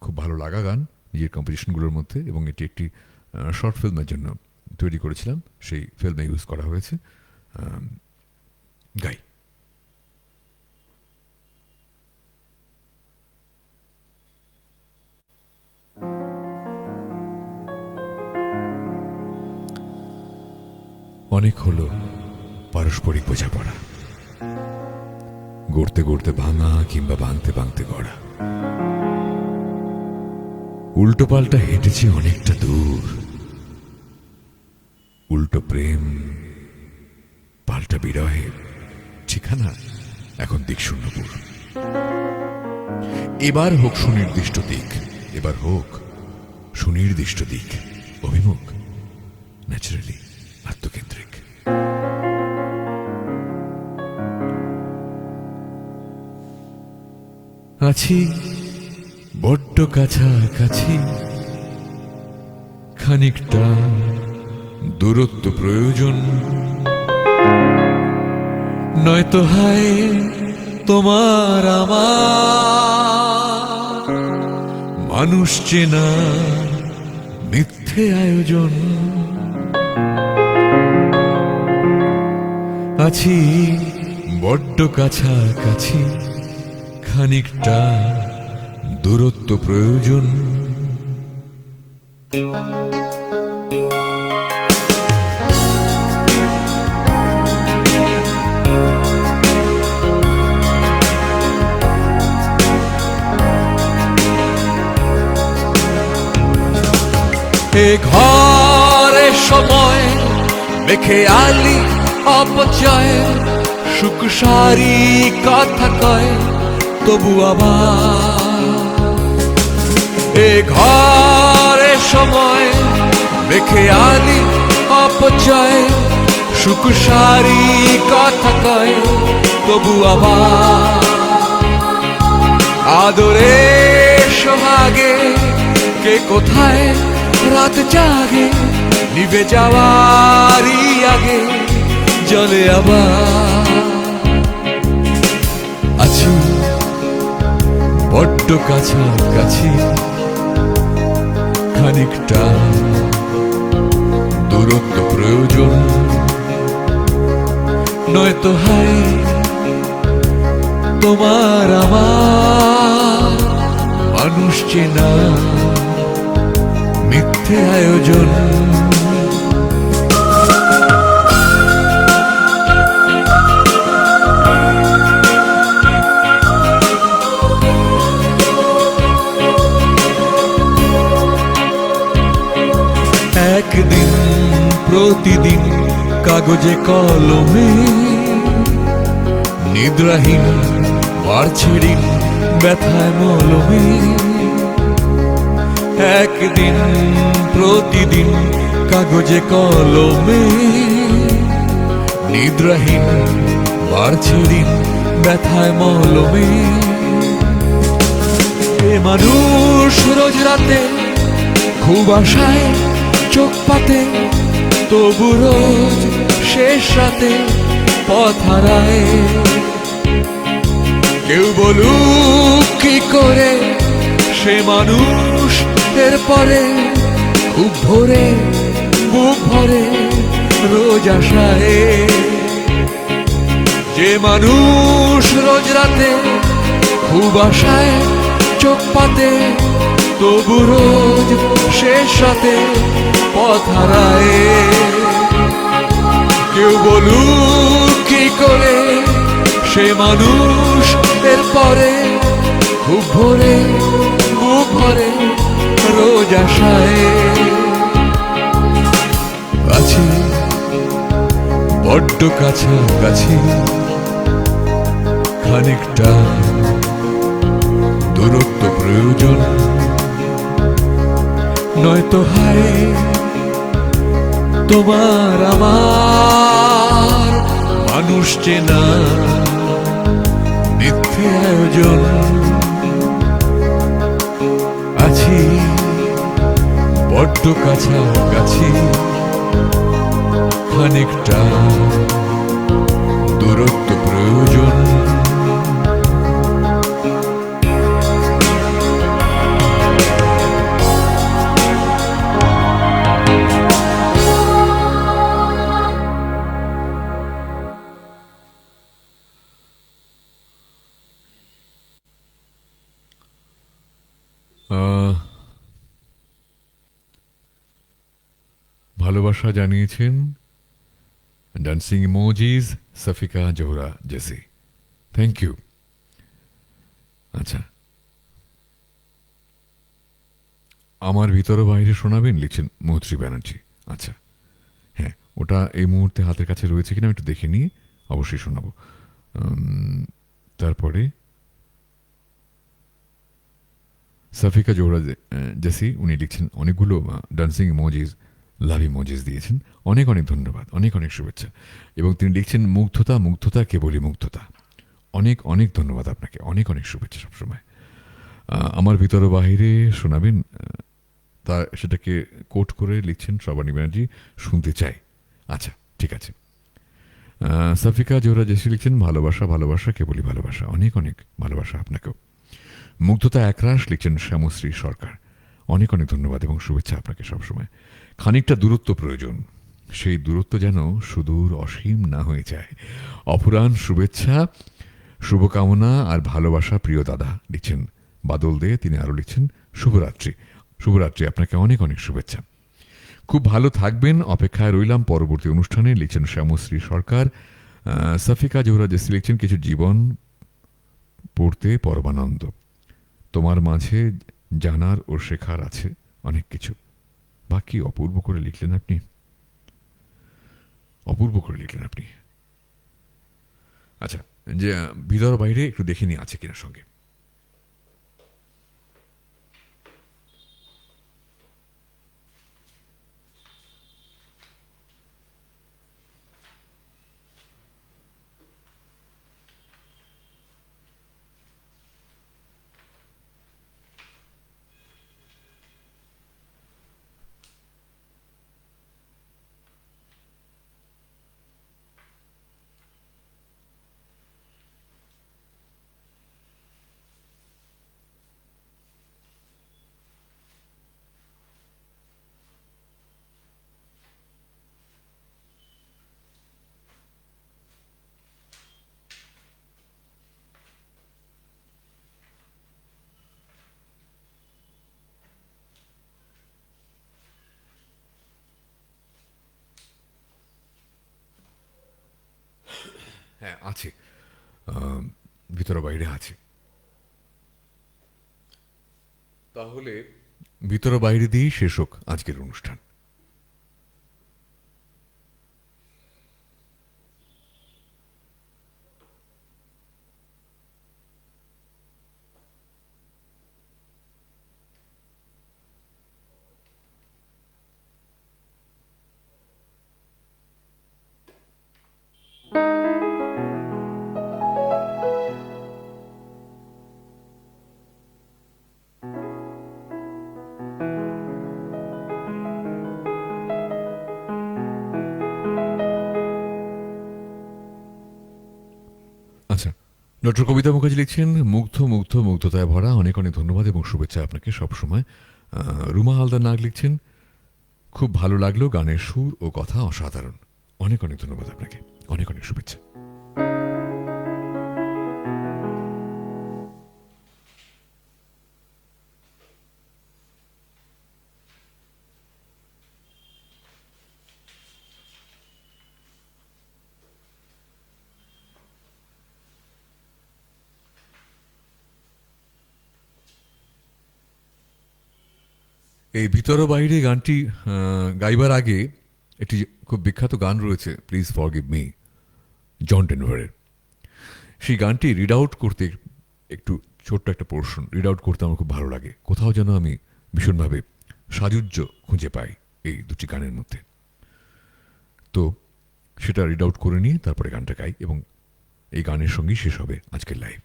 খুব ভালো লাগা গান নিজের কম্পোজিশনগুলোর মধ্যে, এবং এটি একটি শর্ট ফিল্মের জন্য তৈরি করেছিলাম, সেই ফিল্মে ইউজ করা হয়েছে। গাই। অনেক হলো পারস্পরিক বোঝাপড়া, গড়তে গড়তে ভাঙা কিংবা ভাঙতে ভাঙতে গড়া। উল্টো পাল্টা হেঁটেছি অনেকটা দূর, উল্টো প্রেম পাল্টা বিরহের ঠিকানা এখন দিক শূন্যপুর। এবার হোক সুনির্দিষ্ট দিক, এবার হোক সুনির্দিষ্ট দিক অভিমুখ, ন্যাচারালি আত্মকেন্দ্রিক। আছি বড্ড কাছাকাছি, খানিকটা দূরত্ব প্রয়োজন, নয়তো হায় তোমার আমার মানুষ চেনা মিথ্যে আয়োজন। আছি বড্ড কাছাকাছি, খানিকটা দূরত্ব প্রয়োজন, এ ঘরে সময় মেখে আলি অপচয়, সুখ সারি কথা কয় তবু আবার। এ ঘরে সময় মেখে আলি অপচয়, সুখ সারি কথা কয় তবু আবার। আদরে সোহাগে কে কোথায় রাত জাগে, নিভে যাওয়ারই আগে জলে আবার। আছি বড্ড কাছাকাছি, খানিকটা দূরত্ব প্রয়োজন, নয়তো হাই তোমার আমার মানুষ চেনা মিথ্যে আয়োজন। একদিন প্রতিদিন কাগজে কলমে নিদ্রাহীন বাড়ছে ঋণ ব্যথায় মলমে। একদিন প্রতিদিন কাগজে কলমে নিদ্রাহীন বাড়ছে ঋণ ব্যথায় মলমে। এ মানুষ রোজ রাতে খুব আশায় চোখ পাতে, তবু রোজ শেষ রাতে পথ হারায়। কেউ বলুক কি করে সে মানুষ এরপরে, খুব ভোরে বুক ভরে রোজ আশায়। যে মানুষ রোজ রাতে খুব আশায় চোখ পাতে, তবু রোজ শেষ রাতে পথ হারায়। কেউ বলুক কি করে সে মানুষ এরপরে, খুব ভোরে বুক ভরে রোজ আশায়। আছি বড্ড কাছাকাছি, খানিকটা দূরত্ব প্রয়োজন, নয়তো হায় তোমার আমার মানুষ চেনা মিথ্যে আয়োজন। আছি বড্ড কাছাকাছি, খানিকটা দূরত্ব প্রয়োজন। ভালোবাসা জানিয়েছেন dancing emojis Safika Zohra Jessy, thank you. আচ্ছা, আমার ভিতর বাইরে শোনাবেন লিখছেন মৈত্রী ব্যানার্জি। আচ্ছা হ্যাঁ, ওটা এই মুহূর্তে হাতের কাছে রয়েছে কিনা আমি একটু দেখে নিয়ে অবশ্যই শোনাবো। তারপরে সাফিকা জোহরা জেসি উনি লিখছেন অনেকগুলো ডান্সিং ইমোজিজ, লাভ ইমোজিজ দিয়েছেন, অনেক অনেক ধন্যবাদ, অনেক অনেক শুভেচ্ছা। এবং তিনি লিখছেন মুগ্ধতা মুগ্ধতা কেবলই মুগ্ধতা, অনেক অনেক ধন্যবাদ আপনাকে, অনেক অনেক শুভেচ্ছা সবসময়। আমার ভিতর বাহিরে শোনাবেন, তা সেটাকে কোট করে লিখছেন শ্রাবণী ব্যানার্জি, শুনতে চাই। আচ্ছা ঠিক আছে। সাফিকা জোহরা জেসি লিখছেন ভালোবাসা ভালোবাসা কেবলই ভালোবাসা, অনেক অনেক ভালোবাসা আপনাকেও। মুগ্ধতা একরাশ লিখছেন শ্যামশ্রী সরকার, অনেক অনেক ধন্যবাদ এবং শুভেচ্ছা আপনাকে সবসময়। খানিকটা দূরত্ব প্রয়োজন, সেই দূরত্ব যেন সুদূর অসীম না হয়ে যায়। অপুরাণ শুভেচ্ছা, শুভকামনা আর ভালোবাসা প্রিয় দাদা লিখছেন বাদল দে। তিনি আরো লিখছেন শুভরাত্রি। শুভরাত্রি, আপনাকে অনেক অনেক শুভেচ্ছা, খুব ভালো থাকবেন, অপেক্ষায় রইলাম পরবর্তী অনুষ্ঠানে লিখছেন শ্যামশ্রী সরকার। সাফিকা জোহরা জেসি লিখছেন কিছু জীবন পড়তে পরমানন্দ, তোমার মাঝে জানার ও শেখার আছে অনেক কিছু। বাকি অপূর্ব করে লিখলেন আপনি, অপূর্ব করে লিখলেন আপনি। আচ্ছা, যে ভিতর বাইরে একটু দেখে নিয়ে আছে কিনা সঙ্গে। হ্যাঁ আছে, ভিতর বাইরে আছে। তাহলে ভিতর বাইরে দিয়েই শেষ হোক আজকের অনুষ্ঠান। আচ্ছা, ডক্টর কবিতা মুখার্জি লিখছেন মুগ্ধ মুগ্ধ মুগ্ধতায় ভরা, অনেক অনেক ধন্যবাদ এবং শুভেচ্ছা আপনাকে সবসময়। রুমা হালদার নাগ লিখছেন খুব ভালো লাগলো, গানের সুর ও কথা অসাধারণ, অনেক অনেক ধন্যবাদ আপনাকে, অনেক অনেক শুভেচ্ছা। এই ভিতর বাইরে গানটি গাইবার আগে একটি খুব বিখ্যাত গান রয়েছে, প্লিজ ফরগিভ মি, জন ডেনভারের। সেই গানটি রিড আউট করতে একটু ছোট্ট একটা পোর্শন রিড আউট করতে আমার খুব ভালো লাগে। কোথাও যেন আমি ভীষণভাবে সাজুজ্য খুঁজে পাই এই দুটি গানের মধ্যে। তো সেটা রিড আউট করে নিয়ে তারপরে গানটা গাই এবং এই গানের সঙ্গেই শেষ হবে আজকের live.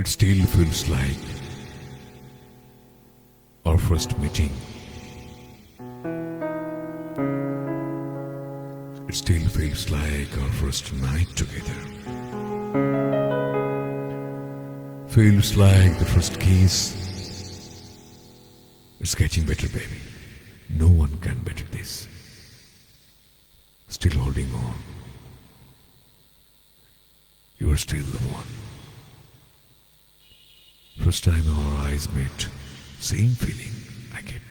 It still feels like our first meeting. It still feels like our first night together. Feels like the first kiss. It's getting better, baby. No one can better this. Still holding on. You are still the one. First time our eyes met, same feeling I get.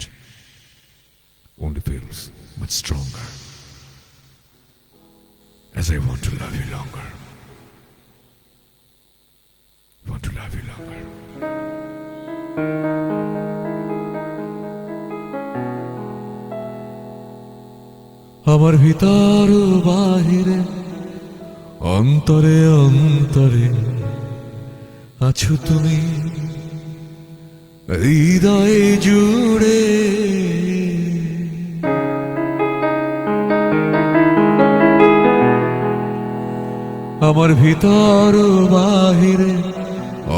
Only feels much stronger. As I want to love you longer. Want to love you longer. আমার ভিতর ও বাহিরে অন্তরে অন্তরে আছো তুমি হৃদয়ে জুড়ে। আমার ভিতর ও বাহিরে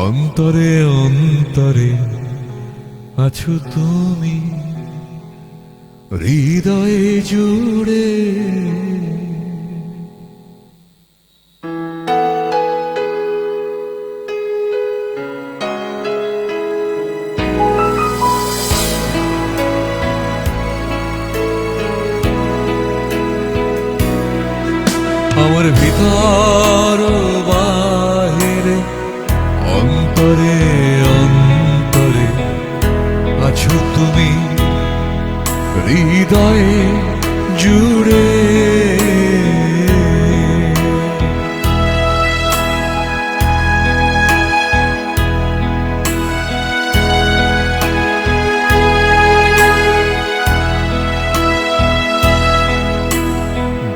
অন্তরে অন্তরে আছো তুমি হৃদয়ে জুড়ে। আমার ভিতর ও বাহিরে অন্তরে অন্তরে আছো তুমি হৃদয়ে জুড়ে।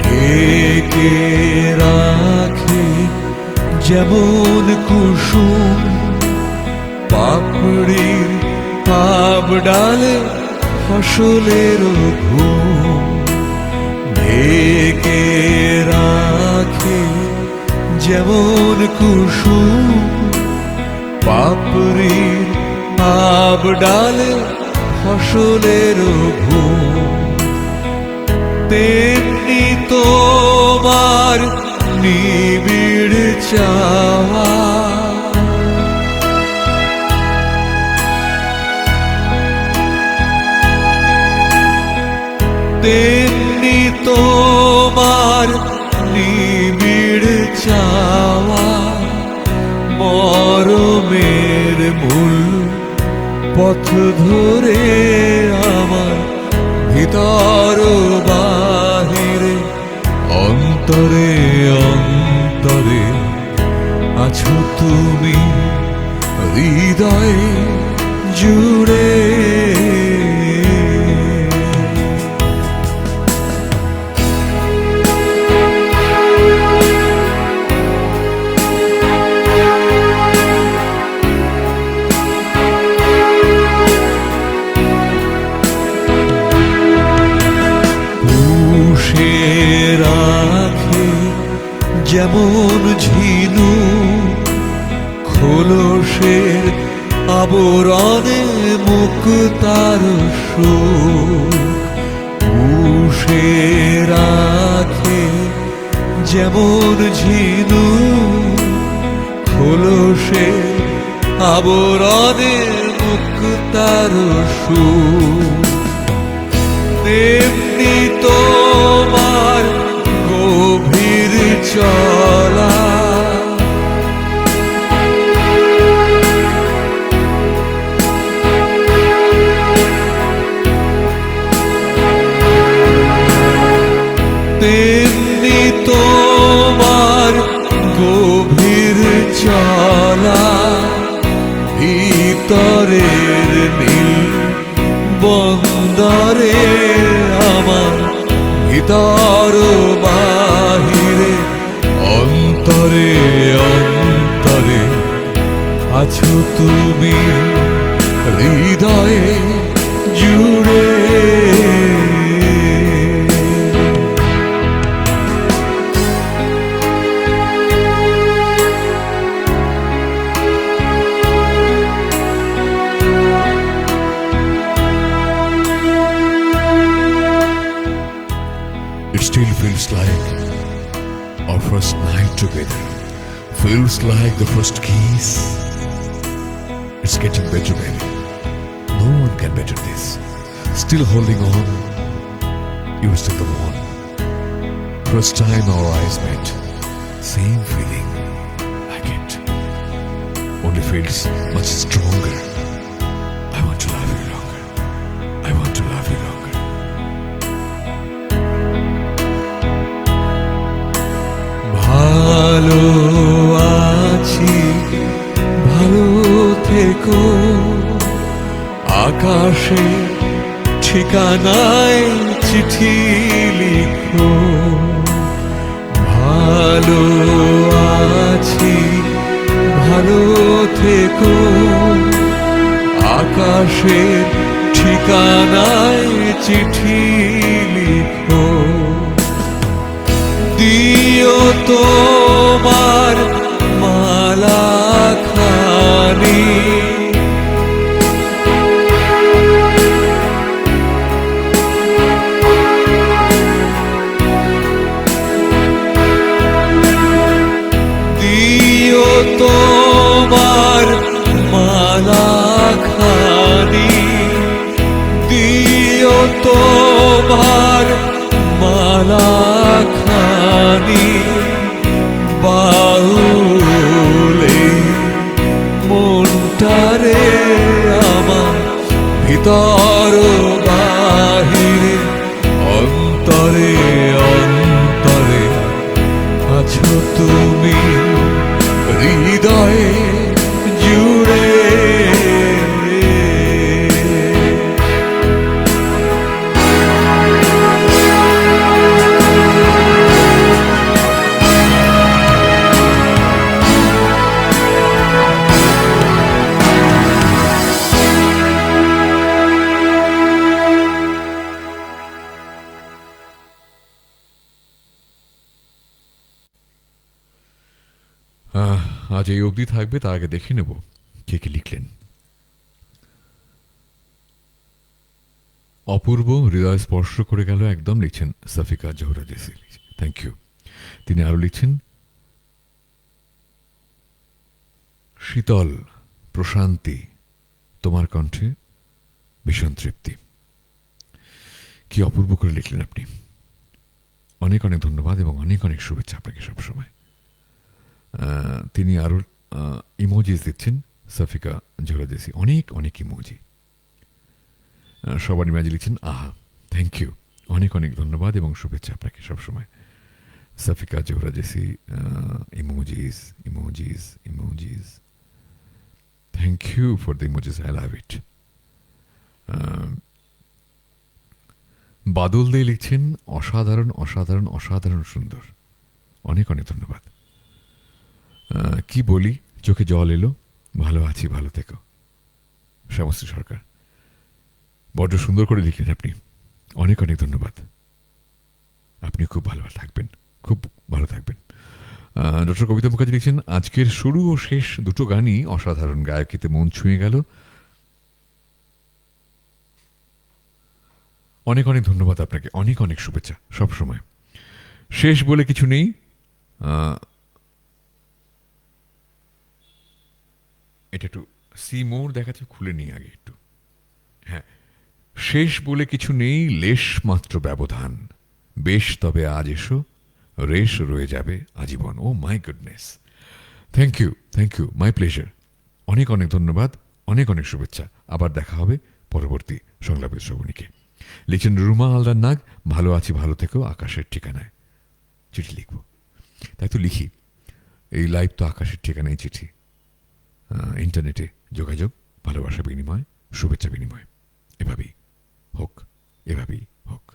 ঢেকে রাখে যেমন কুসুম পাপড়ির পাপ ডালে ফসলের ঘুম। ঢেকে রাখে যেমন কুসুম পাপড়ির পাপ ডালে ফসলের ঘুম। তেমনি তোমার নিবিড় চাওয়া তেমনি তোমার নিবিড় চাওয়া মরমের মূল পথ ধরে আমার ভিতর বাহিরে অন্তরে অন্তরে আছো তুমি হৃদয়ে জুড়ে। রাখে যেমন ঝিনু খোলসের আবরণে মুক্তার সুখ। পুষে রাখে যেমন ঝিনু খোলসের আবরণে মুক্তার সুখ। তেমনি তোমার গভীর চলা তেমনি তোমার গভীর চলা ভিতরের নীল আদরে আমার ভিতর বাহিরে অন্তরে অন্তরে আছো তুমি হৃদয়ে জুড়ে It still feels like our first night together. Feels like the first kiss. It's getting better, baby. No one can better this. Still holding on. You're still the one. First time our eyes met. Same feeling. Like it. Only feels much stronger. I want to love you longer. I want to love you longer. ভালো আছি ভালো থেকো আকাশে ঠিকানায় চিঠি লিখো ভালো আছি ভালো থেকো আকাশের ঠিকানায় চিঠি লিখো দিও তোমার মালা খানি দিও তোমার মালা খানি দিও তোমার মালা খানি বাউলে মনটারে আমার ভিতর বাহিরে অন্তরে অন্তরে আছো তুমি হৃদয়ে জুড়ে আজ এই অবধি থাকবে, তার আগে দেখে নেব কে কে লিখলেন। অপূর্ব হৃদয় স্পর্শ করে গেল একদম লিখছেন সাফিকা জোহরা জেসি, থ্যাংক ইউ। তিনি আরো লিখছেন শীতল প্রশান্তি, তোমার কণ্ঠে ভীষণ তৃপ্তি। কি অপূর্ব করে লিখলেন আপনি, অনেক অনেক ধন্যবাদ এবং অনেক অনেক শুভেচ্ছা আপনাকে সবসময়। তিনি আরো ইমোজিস দিচ্ছেন সাফিকা জোহরা জেসি, অনেক অনেক ইমোজি। সবার ইমোজি লিখছেন আহা, থ্যাংক ইউ, অনেক অনেক ধন্যবাদ এবং শুভেচ্ছা আপনাকে সবসময়। Safika Zohra Jessy, emojis emojis emojis, thank you for the emojis, I love it. Badal Dey লিখছেন অসাধারণ অসাধারণ অসাধারণ সুন্দর, অনেক অনেক ধন্যবাদ। কি বলি, চোখে জল এলো, ভালো আছি ভালো থেকো। শ্যামশ্রী সরকার, বড্ড সুন্দর করে লিখলেন আপনি, অনেক অনেক ধন্যবাদ। আপনি খুব ভালো থাকবেন, খুব ভালো থাকবেন। ডক্টর কবিতা মুখার্জি লিখছেন আজকের শুরু ও শেষ দুটো গানই অসাধারণ, গায়কিতে মন ছুঁয়ে গেল। অনেক অনেক ধন্যবাদ আপনাকে, অনেক অনেক শুভেচ্ছা সবসময়। শেষ বলে কিছু নেই, এটা একটু সি মোর দেখাচ্ছে, খুলে নিই আগে একটু। হ্যাঁ, শেষ বলে কিছু নেই, লেশ মাত্র ব্যবধান, বেশ তবে আজ এসো, রেশ রয়ে যাবে আজীবন। Oh my goodness, thank you, my pleasure. অনেক অনেক ধন্যবাদ, অনেক অনেক শুভেচ্ছা। আবার দেখা হবে পরবর্তী সংলাপের শ্রবণীকে। লিখছেন রুমা আলদার নাগ, ভালো আছি ভালো থেকো, আকাশের ঠিকানায় চিঠি লিখব। তাই তো লিখি, এই লাইভ তো আকাশের ঠিকানায় চিঠি, ইন্টারনেটে যোগাযোগ, ভালোবাসা বিনিময়, শুভেচ্ছা বিনিময়, এভাবেই হোক। এভাবেই হোক।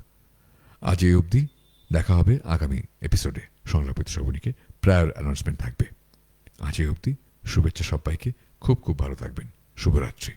আজ এই অবধি, দেখা হবে আগামী এপিসোডে। সংলাপিত শ্রবণীকে প্রায়র অ্যানাউন্সমেন্ট থাকবে। আজ এই অবধি, শুভেচ্ছা সবাইকে, খুব খুব ভালো থাকবেন। শুভরাত্রি।